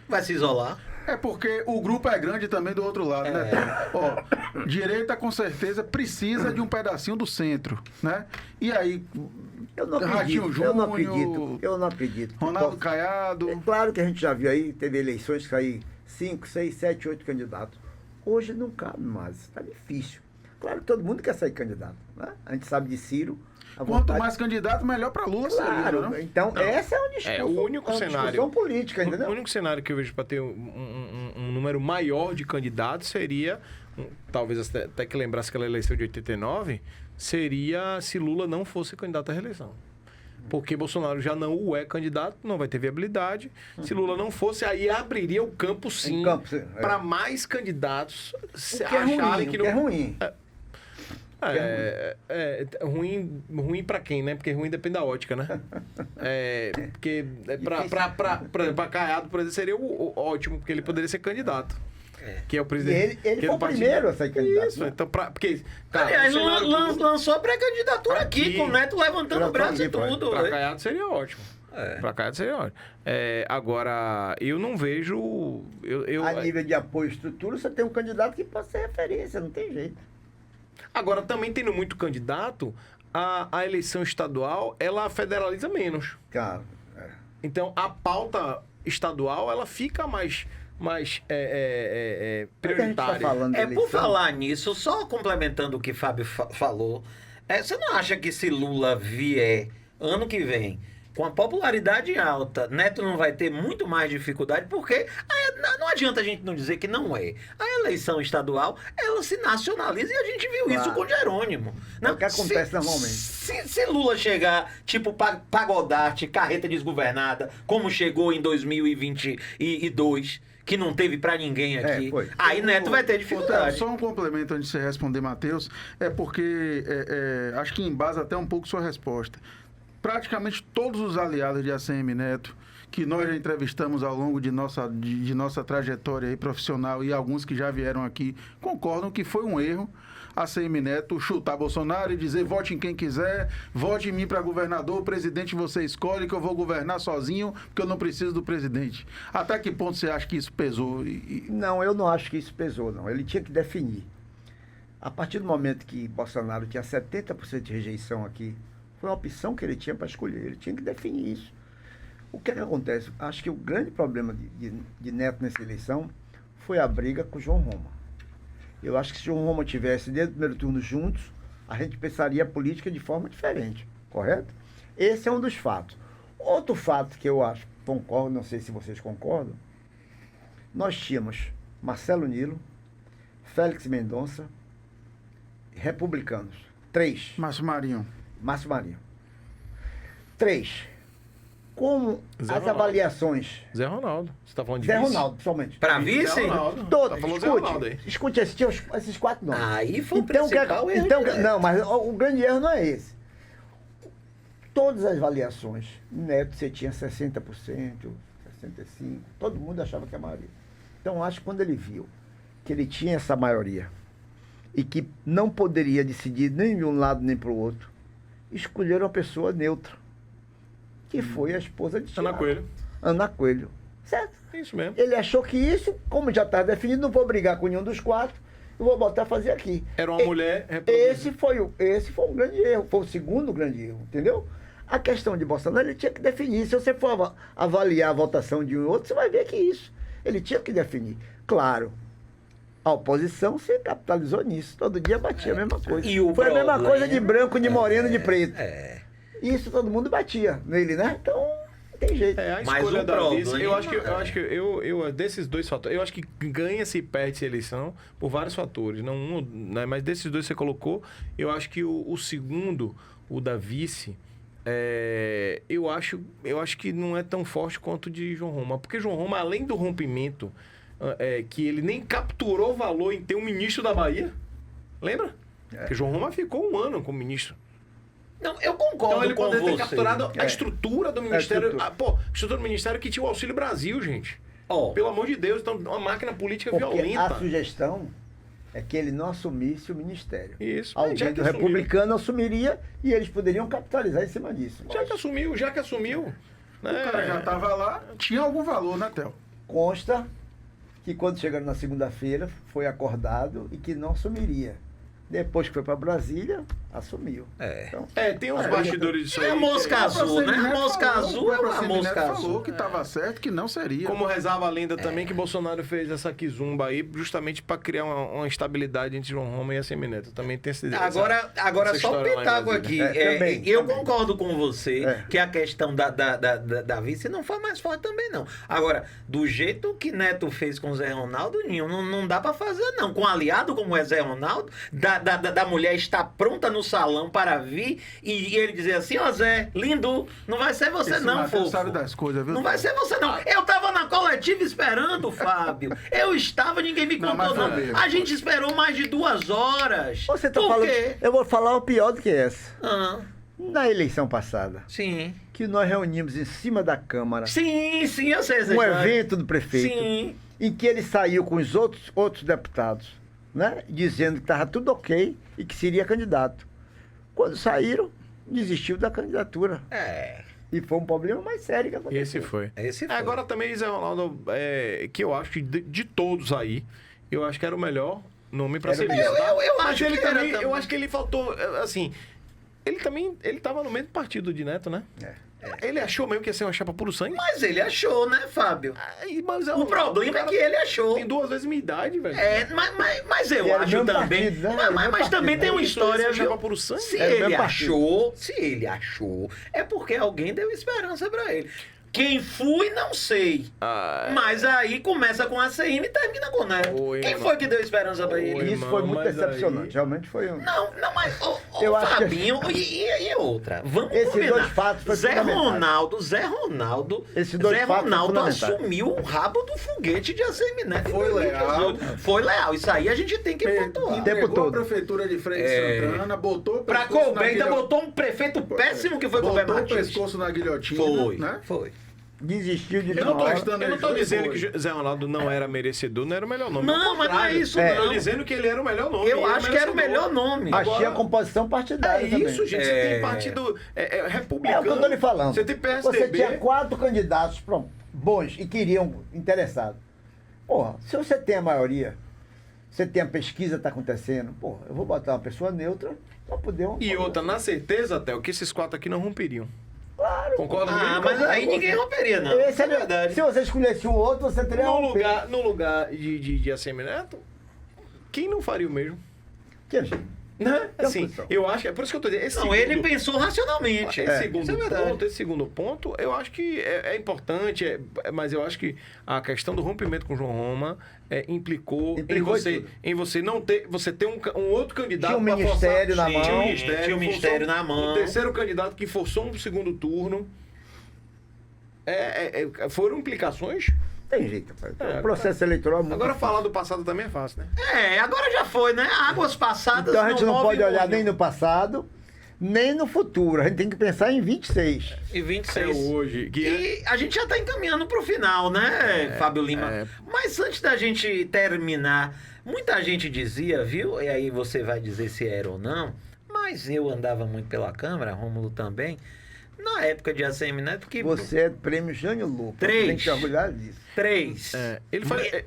Vai se isolar. É porque o grupo é grande também do outro lado, né? Ó, direita com certeza precisa de um pedacinho do centro, né? E aí, Eu não Ratinho acredito. Eu não Júnior, acredito. Eu não acredito. Ronaldo Caiado. É claro que a gente já viu aí, teve eleições que saíram 5, 6, 7, 8 candidatos. Hoje não cabe mais, está difícil. Claro que todo mundo quer sair candidato, né? A gente sabe de Ciro. a Quanto vontade- mais candidato, melhor para Lula Claro, seria, né? então essa é uma discussão. o único cenário. Discussão política, entendeu? O único cenário que eu vejo para ter um número maior de candidatos seria, talvez até que lembrasse aquela eleição de 89, seria se Lula não fosse candidato à reeleição. Porque Bolsonaro já não o é candidato, não vai ter viabilidade. Se Lula não fosse, aí abriria o campo, sim, para mais candidatos O que é ruim, que o que é ruim. ruim para quem, né? Porque ruim depende da ótica, né? Porque para Caiado, por exemplo, seria o ótimo, porque ele poderia ser candidato. Que é o E presidente. ele que é foi do o partido. primeiro a sair candidato. Isso, né? então, porque. Cara, Aliás, o cenário do Lula- lançou a pré-candidatura aqui, com o Neto levantando o braço e tudo. Pra Caiado seria ótimo. Pra Caiado seria ótimo. Agora, eu não vejo. A nível de apoio e estrutura, você tem um candidato que pode ser referência, não tem jeito. Agora, também tendo muito candidato, a eleição estadual, ela federaliza menos. Cara, Então, a pauta estadual, ela fica mais prioritária. falando de Por eleição. falar nisso, só complementando o que Fábio falou, você não acha que se Lula vier ano que vem com a popularidade alta, Neto não vai ter muito mais dificuldade? Porque não adianta a gente não dizer que não é. A eleição estadual, ela se nacionaliza e a gente viu isso com Jerônimo. É o que acontece normalmente. Se Lula chegar, tipo Pagodarte, carreta desgovernada, como chegou em 2022... que não teve pra ninguém aqui. foi. Aí Neto vai ter Otávio, dificuldade. só um complemento antes de você responder, Matheus, porque acho que embasa até um pouco sua resposta. Praticamente todos os aliados de ACM Neto, que nós já entrevistamos ao longo de nossa trajetória aí profissional e alguns que já vieram aqui, concordam que foi um erro ACM Neto chutar Bolsonaro e dizer vote em quem quiser, vote em mim para governador, o presidente você escolhe que eu vou governar sozinho porque eu não preciso do presidente. Até que ponto você acha que isso pesou? Não, eu não acho que isso pesou, não. Ele tinha que definir. A partir do momento que Bolsonaro tinha 70% de rejeição aqui, foi uma opção que ele tinha para escolher. Ele tinha que definir isso. O que é que acontece? Acho que o grande problema de Neto nessa eleição foi a briga com o João Roma. Eu acho que se o João Roma tivesse desde o primeiro turno juntos, a gente pensaria a política de forma diferente, correto? Esse é um dos fatos. Outro fato que eu acho, concordo, não sei se vocês concordam, nós tínhamos Marcelo Nilo, Félix Mendonça, republicanos. 3. Márcio Marinho. Márcio Marinho. 3. Como Zé as Ronaldo. avaliações... Zé Ronaldo. Você tá falando de Zé vice? Ronaldo, principalmente. Pra vice? Zé Ronaldo. Todos, Tá falando Zé Ronaldo aí. escute esses 4 nomes. Aí foi o Então, principal erro então de Neto. não, mas o grande erro não é esse. Todas as avaliações, Neto você tinha 60%, 65%, todo mundo achava que é a maioria. Então, acho que quando ele viu que ele tinha essa maioria e que não poderia decidir nem de um lado nem para o outro, escolheram uma pessoa neutra, que foi a esposa de Thiago. Ana Coelho. Ana Coelho. Certo? Isso mesmo. Ele achou que isso, como já estava definido, não vou brigar com nenhum dos 4, eu vou botar a fazer aqui. Era uma mulher Esse foi um grande erro, foi o segundo grande erro, entendeu? A questão de Bolsonaro, ele tinha que definir. Se você for avaliar a votação de um e outro, você vai ver que isso. Ele tinha que definir. Claro, a oposição se capitalizou nisso. Todo dia batia a mesma coisa. E o foi a mesma problema- coisa de branco, de moreno, de preto. É. Isso todo mundo batia nele, né? Então, não tem jeito. A Mas escolha o da vice, problema- eu acho que eu desses dois fatores, eu acho que ganha-se e perde-se a eleição por vários fatores, não um, né, mas desses dois que você colocou, eu acho que o segundo, o da vice, eu acho que não é tão forte quanto o de João Roma, porque João Roma, além do rompimento que ele nem capturou valor em ter um ministro da Bahia. Lembra? Que João Roma ficou 1 ano como ministro. Não, eu concordo Então ele com poderia ter você. capturado a estrutura do Ministério. estrutura. A estrutura do Ministério que tinha o Auxílio Brasil, gente. Ó, Pelo amor de Deus, então uma máquina política Porque violenta. a sugestão é que ele não assumisse o ministério. Isso. mas já Alguém que do assumiu. republicano assumiria e eles poderiam capitalizar em cima disso. Já que assumiu. O cara já tava lá, tinha algum valor, né, Theo? Consta que quando chegaram na segunda-feira foi acordado e que não assumiria. Depois que foi para Brasília, assumiu. Então, Tem uns bastidores disso aí. é a mosca azul, né? A mosca azul é uma mosca falou azul. que tava certo, que não seria. Como rezava a lenda também que Bolsonaro fez essa quizumba aí justamente para criar uma instabilidade entre João Roma e a Semineto. Também tem essa Agora essa só um história lá em pitaco Brasília. aqui. Também, Eu também. concordo com você É. que a questão da vice não foi mais forte também, não. Agora, do jeito que Neto fez com o Zé Ronaldo, Ninho, não dá pra fazer, não. Com um aliado como é Zé Ronaldo, da mulher estar pronta no salão para vir e ele dizer assim, ó Zé, lindo, não vai ser você Esse não, Matheus fofo. sabe das coisas, viu? Não vai ser você, não. Eu tava na coletiva esperando, Fábio. Eu estava, ninguém me Não, contou, mas, não. Fábio, A gente esperou mais de 2 horas. você tá Por falando. quê? Eu vou falar o pior do que essa. Ah, Na eleição passada, sim. que nós reunimos em cima da Câmara Sim, eu sei essa um história. evento do prefeito, Sim. em que ele saiu com os outros deputados, né? Dizendo que estava tudo ok e que seria candidato. Quando saíram, desistiu da candidatura. É. E foi um problema mais sério que aconteceu. Esse foi. Esse foi. Agora também, Zé Ronaldo, que eu acho que de todos aí, eu acho que era o melhor nome para Era ser o visto. melhor. Eu Mas acho ele que era também, também. eu acho que ele faltou, assim, ele tava no mesmo partido de Neto, né? Ele achou mesmo que ia ser uma chapa puro sangue? Mas ele achou, né, Fábio? Mas O problema é que ele achou. Tem 2 vezes minha idade, velho. Mas eu E era o acho mesmo também. partido, né? Mas, Era o mesmo mas também partido, tem né? uma história, Isso, viu? chapa puro sangue? Se Era o ele mesmo partido. achou, é porque alguém deu esperança pra ele. Quem fui, não sei. Mas aí começa com a CM e termina com o Neto. Oi, Quem irmão. foi que deu esperança pra ele? Oi, Isso foi muito mas decepcionante. aí- Realmente foi um. Não, mas Eu o acho que- Fabinho e outra. Vamos Esses combinar. dois fatos foram fundamentais. Zé Ronaldo Esses dois Zé fatos Ronaldo foram fundamentais. assumiu o rabo do foguete de ACM Neto. em Foi 2018. leal. Foi leal. Isso aí a gente tem que pontuar. tempo Pegou todo. a prefeitura de Frei de Santana, botou o Pra pescoço na Colbert, ainda guilho- botou um prefeito péssimo que foi botou Colbert o Martins. pescoço na guilhotina, Foi, né? foi. Desistiu de Eu não tô hora. gostando Eu não tô dele, dizendo foi. que Zé Ronaldo não era merecedor, não era o melhor nome. Não, Ao mas não é contrário. isso, É. não. Eu tô dizendo que ele era o melhor nome. Eu acho que era o melhor nome. Achei a composição partidária É também. isso, gente. Você tem partido É republicano. o que eu tô lhe falando. Você tem PSDB. Você tinha 4 candidatos bons e queriam interessados. Porra, se você tem a maioria, você tem a pesquisa que tá acontecendo, porra, eu vou botar uma pessoa neutra pra poder... E outra, na certeza, até que esses 4 aqui não romperiam. Claro. Concorda Ah, comigo? mas aí ninguém romperia, não. Esse é verdade. Se você escolhesse um outro, você teria No lugar de ACM Neto, quem não faria o mesmo? Que gente? Né? Assim, posição. eu acho, é por isso que eu tô dizendo. Não, ele pensou racionalmente. Esse Isso é verdade. esse segundo ponto, eu acho que é importante, mas eu acho que a questão do rompimento com o João Roma implicou em você não ter, você ter um outro candidato Tinha um pra ministério forçar, na mão. tinha um Tinha um ministério forçou na mão. O terceiro candidato que forçou um segundo turno. Foram implicações. Tem jeito, rapaz. É, O processo eleitoral é muito Agora difícil. falar do passado também é fácil, né? Agora já foi, né? Águas passadas Então a gente não movem pode olhar moinho. nem no passado, nem no futuro. A gente tem que pensar em 26. E 26. hoje. E a gente já está encaminhando para o final, né, Fábio Lima? Mas antes da gente terminar, muita gente dizia, viu? E aí você vai dizer se era ou não, mas eu andava muito pela Câmara, Rômulo também, na época de ACM Neto, que... Você é do prêmio Jânio Lupo. 3. Tem que se orgulhar disso. 3.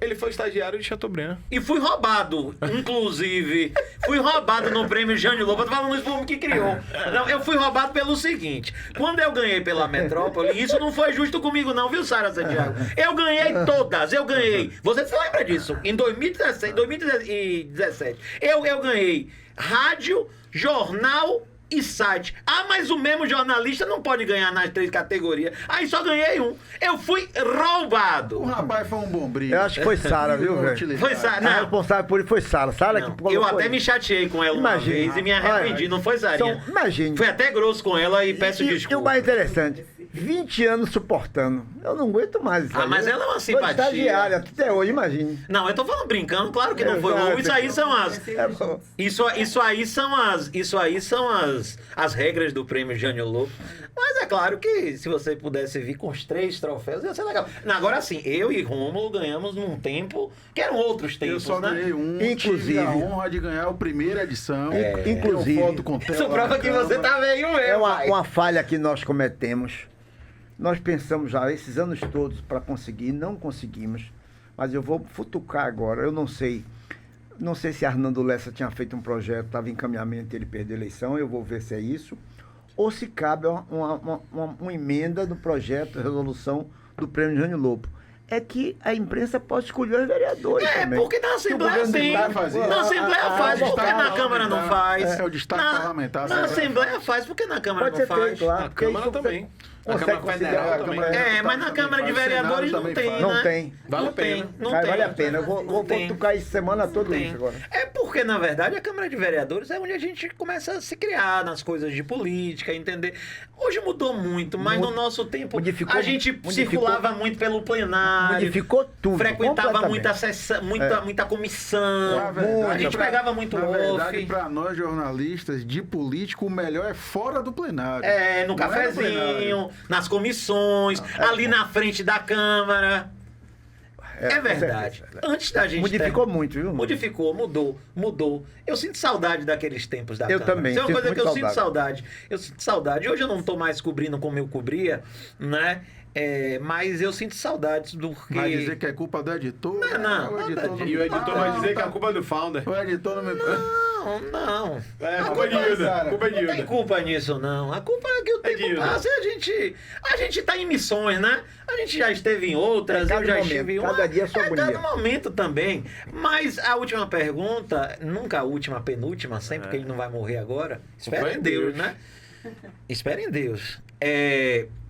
Ele foi estagiário de Chateaubriand. E fui roubado, inclusive. Fui roubado no prêmio Jânio Lobo. Eu tô falando isso pro homem que criou. Não, eu fui roubado pelo seguinte: quando eu ganhei pela Metrópole, isso não foi justo comigo, não, viu, Sara Santiago? Eu ganhei todas, eu ganhei. Você se lembra disso? Em 2017, eu ganhei rádio, jornal e site. Ah, mas o mesmo jornalista não pode ganhar nas 3 categorias. Aí só ganhei um. Eu fui roubado. O rapaz foi um bombril. Eu acho que foi Sara, viu, velho? Foi Sara. A Não. responsável por ele foi Sara. Sara que Não, colocou eu até ele. me chateei com ela uma Imagina. vez e me arrependi, Olha, não foi, Sarinha? Imagine. Fui até grosso com ela e peço E o desculpa. mais interessante, 20 anos suportando. Eu não aguento mais isso. Ah, aí. mas ela é uma Sou simpatia. estagiária até hoje, imagine. Não, eu tô falando brincando, claro que não foi. Exato. Isso aí são as. É bom. Isso aí são as regras do prêmio Jânio Lopo. Mas é claro que se você pudesse vir com os 3 troféus, ia ser legal. Não, agora sim, eu e Rômulo ganhamos num tempo que eram outros Eu tempos, só né? ganhei um, Inclusive. tive a honra de ganhar a primeira edição. Inclusive. Tenho foto com tela Isso lá prova na que você Câmara. tá meio É eu, uma falha que nós cometemos. Nós pensamos já esses anos todos para conseguir, não conseguimos. Mas eu vou futucar agora. Eu não sei. Não sei se Arnaldo Lessa tinha feito um projeto, estava em encaminhamento e ele perdeu a eleição. Eu vou ver se é isso. Ou se cabe uma emenda no projeto, resolução do Prêmio Jânio Lopo. É que a imprensa pode escolher os vereadores também. Porque na Que o Assembleia governo do sim. Estado faz isso. Na Assembleia faz, o porque destaque na Câmara não faz. É o destaque parlamentar, Na a Assembleia faz, porque na Câmara Pode não ser faz. feito lá. Na porque Câmara isso também. você Na consegue Câmara Federal considerar- também. Mas na Câmara de Vereadores não tem, Não né? tem. Vale Não a pena. tem, não Cara, tem. vale a pena. Eu vou Não tem. futucar isso semana toda Tem. isso agora. É porque, na verdade, a Câmara de Vereadores é onde a gente começa a se criar nas coisas de política, entender. Hoje mudou muito, mas no nosso tempo Modificou- a gente modificou- circulava muito pelo plenário. Modificou tudo. Frequentava completamente. muita sessão, muita comissão. Na verdade, a gente pegava muito Na verdade, off. para nós jornalistas de político, o melhor é fora do plenário. É, no Não é cafezinho, plenário. nas comissões, ali na frente da Câmara. É com verdade. certeza. Antes da gente. Modificou muito, viu? Modificou, mudou. Eu sinto saudade daqueles tempos da Eu Câmara. também, Isso é uma sinto coisa que eu muito sinto saudade. Eu sinto saudade. Hoje eu não tô mais cobrindo como eu cobria, né? Mas eu sinto saudades do que. Vai dizer que é culpa do editor? Não, o nada editor disso. E o editor vai dizer que é a tá- culpa é do founder. O editor não me... Não. É, A culpa de culpa- Hilda. Culpa de Não tem Hilda. culpa nisso, não. A culpa é que o tempo Hilda. passa e a gente tá em missões, né? A gente já esteve em outras, Cada eu já momento, estive em cada dia é sua agonia. cada momento também. Mas a última pergunta, nunca a última, a penúltima, sempre que ele não vai morrer agora. Espera em Deus, né? Espera em Deus.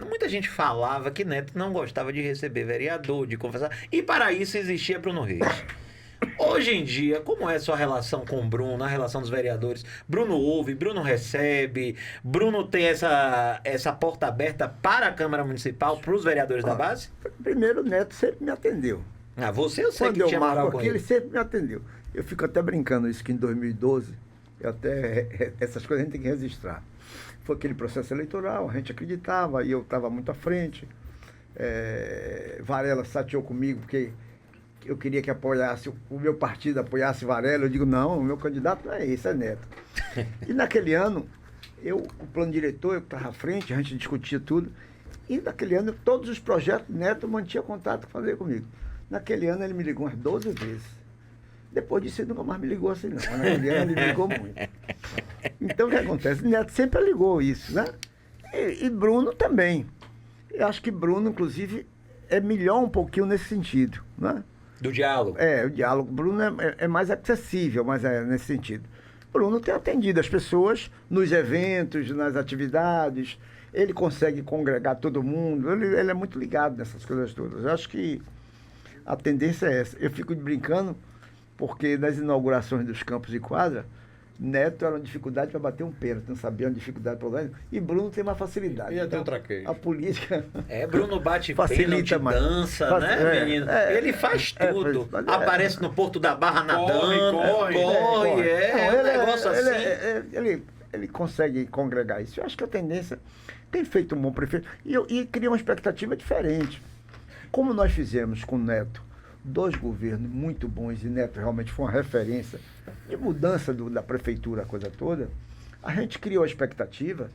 Muita gente falava que Neto não gostava de receber vereador, de conversar. E para isso existia Bruno Reis. Hoje em dia, como é a sua relação com o Bruno, a relação dos vereadores? Bruno ouve, Bruno recebe, Bruno tem essa porta aberta para a Câmara Municipal, para os vereadores da base? Primeiro, o Neto sempre me atendeu. Ah, você eu sei Quando que eu tinha moral marco com aqui, ele ele. sempre me atendeu. Eu fico até brincando isso, que em 2012, essas coisas a gente tem que registrar. Foi aquele processo eleitoral, a gente acreditava, e eu estava muito à frente. Varela chateou comigo, porque eu queria que apoiasse, o meu partido apoiasse Varela. Eu digo, não, o meu candidato não é esse, é Neto. E naquele ano, o plano diretor, eu estava à frente, a gente discutia tudo. E naquele ano, todos os projetos, Neto mantinha contato com fazer comigo. Naquele ano, ele me ligou umas 12 vezes. Depois disso, ele nunca mais me ligou assim, não. Mas naquele ano, ele me ligou muito. Então, o que acontece? Neto sempre ligou isso, né? E Bruno também. Eu acho que Bruno, inclusive, é melhor um pouquinho nesse sentido, né? Do diálogo. O diálogo. Bruno é mais acessível, mas é nesse sentido. Bruno tem atendido as pessoas nos eventos, nas atividades. Ele consegue congregar todo mundo. Ele é muito ligado nessas coisas todas. Eu acho que a tendência é essa. Eu fico brincando, porque nas inaugurações dos campos de quadra, Neto era uma dificuldade para bater um pênalti, não sabia uma dificuldade para usar. E Bruno tem uma facilidade. Ia ter Então, um traqueio. a política... Bruno bate Facilita pênalti, mais. dança, né, menino? Ele faz tudo. Aparece no Porto da Barra nadando, corre. Não, Um negócio assim. Ele consegue congregar isso. Eu acho que a tendência tem feito um bom prefeito. E cria uma expectativa diferente. Como nós fizemos com o Neto, 2 governos muito bons, e Neto realmente foi uma referência de mudança da prefeitura, a coisa toda, a gente criou a expectativa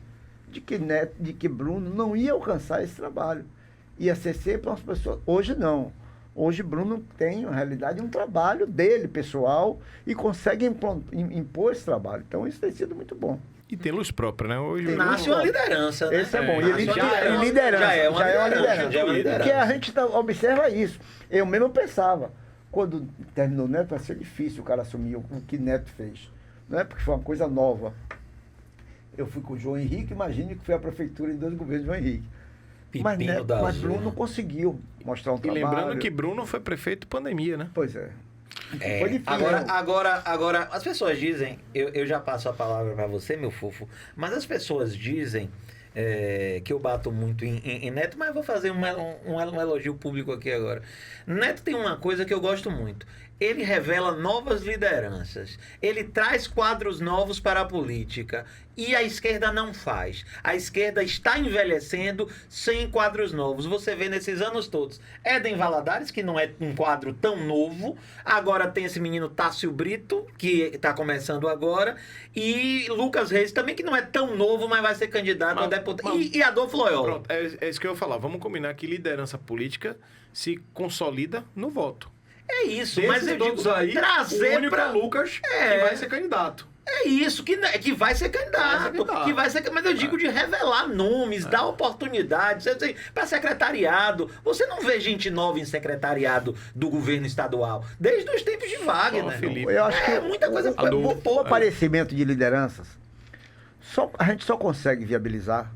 de que Bruno não ia alcançar esse trabalho. Ia ser sempre umas pessoas. Hoje não. Hoje Bruno tem, na realidade, um trabalho dele, pessoal, e consegue impor esse trabalho. Então isso tem sido muito bom. E tem luz própria, né? Hoje Nasce uma liderança, né? Esse é bom. E Nasce liderança. já é uma liderança. Porque a gente observa isso. Eu mesmo pensava, quando terminou o Neto, vai ser difícil o cara assumir o que Neto fez. Não é porque foi uma coisa nova. Eu fui com o João Henrique, imagine que foi a prefeitura em 2 governos de João Henrique. Mas Bruno conseguiu mostrar um E trabalho. lembrando que Bruno foi prefeito pandemia, né? Pois é. Foi difícil. Agora, as pessoas dizem, eu já passo a palavra para você, meu fofo, mas as pessoas dizem que eu bato muito em Neto, mas eu vou fazer um elogio público aqui agora. Neto tem uma coisa que eu gosto muito. Ele revela novas lideranças. Ele traz quadros novos para a política. E a esquerda não faz. A esquerda está envelhecendo sem quadros novos. Você vê nesses anos todos. Éden Valadares, que não é um quadro tão novo. Agora tem esse menino Tássio Brito, que está começando agora. E Lucas Reis também, que não é tão novo, mas vai ser candidato a deputado. E Adolfo Loyola. Pronto, é isso que eu ia falar. Vamos combinar que liderança política se consolida no voto. É isso, Desses mas eu digo, todos aí, trazer o único pra... é Lucas que vai ser candidato. É isso, que vai ser candidato. Mas eu digo de revelar nomes, dar oportunidades para secretariado. Você não vê gente nova em secretariado do governo estadual, desde os tempos de Wagner. Felipe. Eu acho que muita coisa. o aparecimento de lideranças, a gente só consegue viabilizar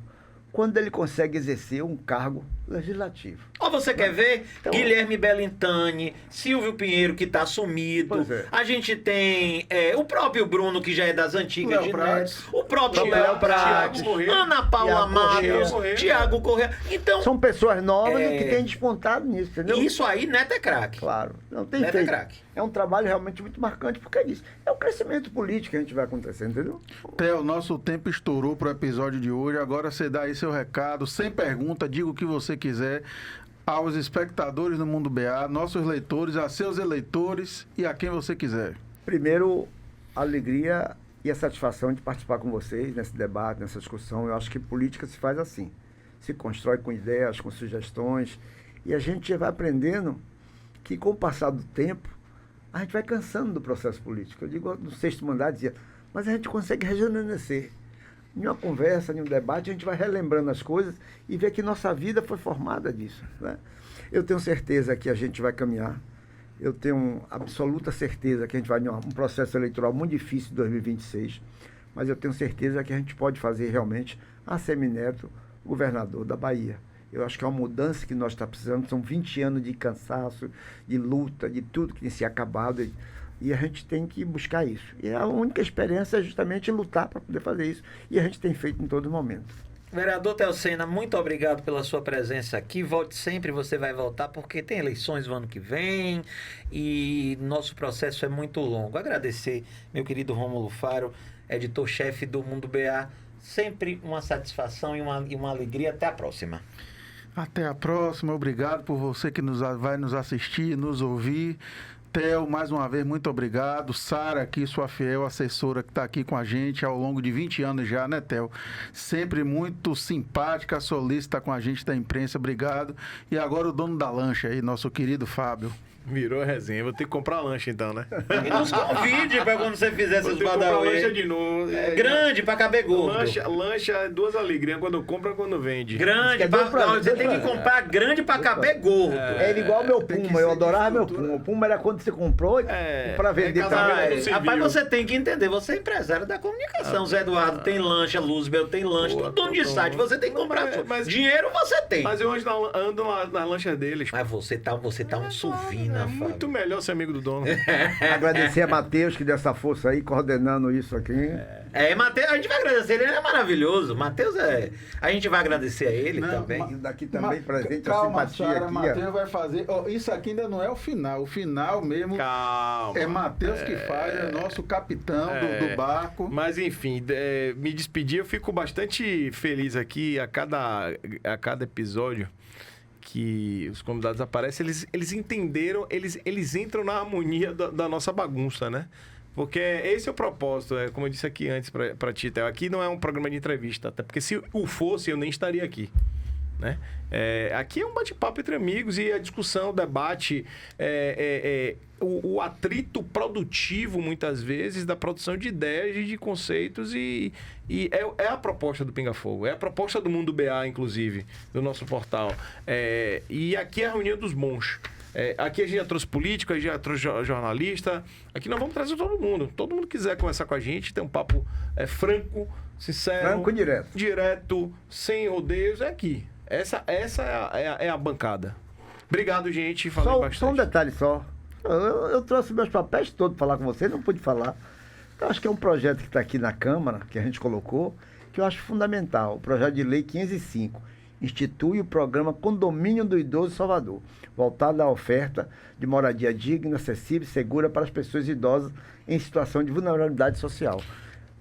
quando ele consegue exercer um cargo legislativo. Ó, você quer ver? Então, Guilherme Bellintani, Silvio Pinheiro, que está sumido. Pois é. A gente tem o próprio Bruno, que já é das antigas Léo de Prates. Neto. O próprio Léo Léo Prates. Thiago Corrêa. Ana Paula Thiago Matos. Tiago Corrêa. Então, são pessoas novas e que têm despontado nisso, entendeu? isso aí, Neto é craque. Claro. Não tem Neto é feito. craque. É um trabalho realmente muito marcante, porque é isso. É o crescimento político que a gente vai acontecer, entendeu? Theo, nosso tempo estourou pro episódio de hoje. Agora você dá aí seu recado, sem pergunta, diga o que você quiser aos espectadores do Mundo BA, nossos leitores, a seus eleitores e a quem você quiser. Primeiro, a alegria e a satisfação de participar com vocês nesse debate, nessa discussão. Eu acho que política se faz assim. Se constrói com ideias, com sugestões. E a gente vai aprendendo que, com o passar do tempo, a gente vai cansando do processo político. Eu digo, no sexto mandato, dizia, mas a gente consegue rejuvenescer. Em uma conversa, em um debate, a gente vai relembrando as coisas e vê que nossa vida foi formada disso, né? Eu tenho certeza que a gente vai caminhar. Eu tenho absoluta certeza que a gente vai em um processo eleitoral muito difícil em 2026, mas eu tenho certeza que a gente pode fazer realmente a Semineto governador da Bahia. Eu acho que é uma mudança que nós estamos precisando. São 20 anos de cansaço, de luta, de tudo que tem se acabado. E a gente tem que buscar isso. E a única experiência é justamente lutar para poder fazer isso. E a gente tem feito em todo momento. Vereador Telcena, muito obrigado pela sua presença aqui. Volte sempre, você vai voltar, porque tem eleições no ano que vem e nosso processo é muito longo. Agradecer, meu querido Rômulo Faro, editor-chefe do Mundo BA. Sempre uma satisfação e uma alegria. Até a próxima. Até a próxima. Obrigado por você que vai nos assistir, nos ouvir. Theo, mais uma vez, muito obrigado. Sara aqui, sua fiel assessora que está aqui com a gente ao longo de 20 anos já, né, Theo? Sempre muito simpática, solícita com a gente da imprensa. Obrigado. E agora o dono da lancha aí, nosso querido Fábio. Virou resenha. Vou ter que comprar lancha então, né? E nos convide para quando você fizer Vou seus ter que comprar lancha badauê. de novo. Grande para caber gordo. Lancha é duas alegrias. Quando compra, quando vende. Grande, você tem que comprar grande para caber gordo. É igual meu tem que Puma, eu ser adorava meu estrutura. Puma. O Puma era quando você comprou para vender casamento também. no civil. Rapaz, você tem que entender, você é empresário da comunicação. Zé Eduardo tem lancha, Luzbel tem lancha, tudo dono de site, você tem que comprar tudo. mas- Dinheiro você tem. Mas eu ando nas lanchas deles. Mas você tá um suvina, É Fábio. muito melhor ser amigo do dono. Agradecer a Matheus que deu essa força aí, coordenando isso aqui. Matheus, a gente vai agradecer, ele é maravilhoso. Matheus a gente vai agradecer a ele Não, também. E daqui também presente Calma, a simpatia Sara, aqui. Matheus vai fazer. Ó, isso aqui ainda não é o final. O final mesmo Calma. é Matheus que faz, é nosso capitão do barco. Mas enfim, me despedir, eu fico bastante feliz aqui a cada episódio que os convidados aparecem, eles entenderam, eles entram na harmonia da nossa bagunça, né? Porque esse é o propósito, como eu disse aqui antes para ti, Theo, aqui não é um programa de entrevista, até porque se o fosse, eu nem estaria aqui. Né? Aqui é um bate-papo entre amigos e a discussão, o debate, o atrito produtivo, muitas vezes, da produção de ideias e de conceitos e é a proposta do Pinga Fogo, é a proposta do Mundo BA, inclusive, do nosso portal. E aqui é a reunião dos bons. Aqui a gente já trouxe político, a gente já trouxe jornalista. Aqui nós vamos trazer todo mundo. Todo mundo quiser conversar com a gente, ter um papo franco, sincero. Franco e direto. Direto, sem rodeios, é aqui. Essa é a bancada. Obrigado, gente. Falei bastante. Só um detalhe só. Eu trouxe meus papéis todos para falar com você, não pude falar. Eu acho que é um projeto que está aqui na Câmara, que a gente colocou, que eu acho fundamental, o projeto de lei 505, institui o programa Condomínio do Idoso em Salvador, voltado à oferta de moradia digna, acessível e segura para as pessoas idosas em situação de vulnerabilidade social.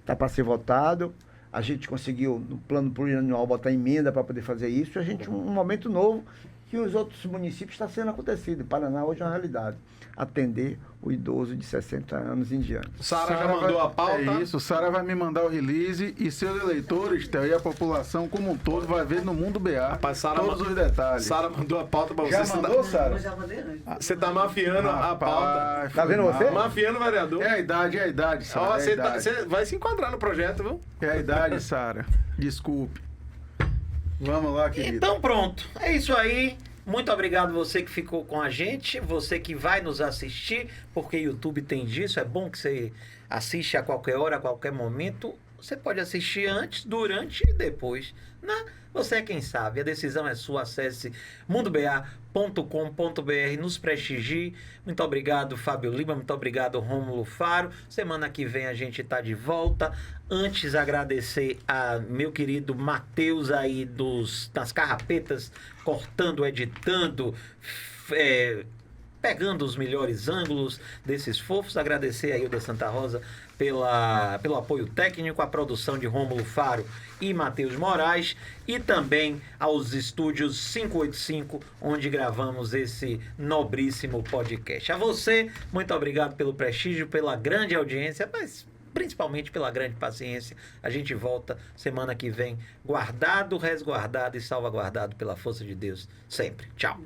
Está para ser votado, a gente conseguiu, no plano plurianual, botar emenda para poder fazer isso, e a gente, um momento novo, que os outros municípios está sendo acontecido. Em Paraná, hoje é uma realidade. Atender o idoso de 60 anos em diante. Sara já mandou a pauta. É isso, Sara vai me mandar o release e seus eleitores, Theo, e a população como um todo vai ver no Mundo BA Rapaz, Sara todos os detalhes. Sara mandou a pauta pra você. Já Você mandou, tá- Sara? Eu já mandei antes. Você tá mafiando a pauta. Rapaz, Tá vendo foi você? mal. Mafiando o vereador. É a idade, Sara. Ó, é a você tá- idade. você vai se enquadrar no projeto, viu? É a idade, Sara. Desculpe. Vamos lá, querido. Então pronto, é isso aí. Muito obrigado você que ficou com a gente, você que vai nos assistir, porque YouTube tem disso, é bom que você assiste a qualquer hora, a qualquer momento. Você pode assistir antes, durante e depois, né? Você é quem sabe, a decisão é sua. Acesse mundoba.com.br, nos prestigie. Muito obrigado, Fábio Lima, muito obrigado, Rômulo Faro. Semana que vem a gente tá de volta. Antes, agradecer a meu querido Matheus aí das carrapetas, cortando, editando, pegando os melhores ângulos desses fofos. Agradecer a Hilda Santa Rosa pelo apoio técnico, a produção de Rômulo Faro e Matheus Moraes, e também aos estúdios 585, onde gravamos esse nobríssimo podcast. A você, muito obrigado pelo prestígio, pela grande audiência, mas principalmente pela grande paciência. A gente volta semana que vem, guardado, resguardado e salvaguardado pela força de Deus, sempre. Tchau.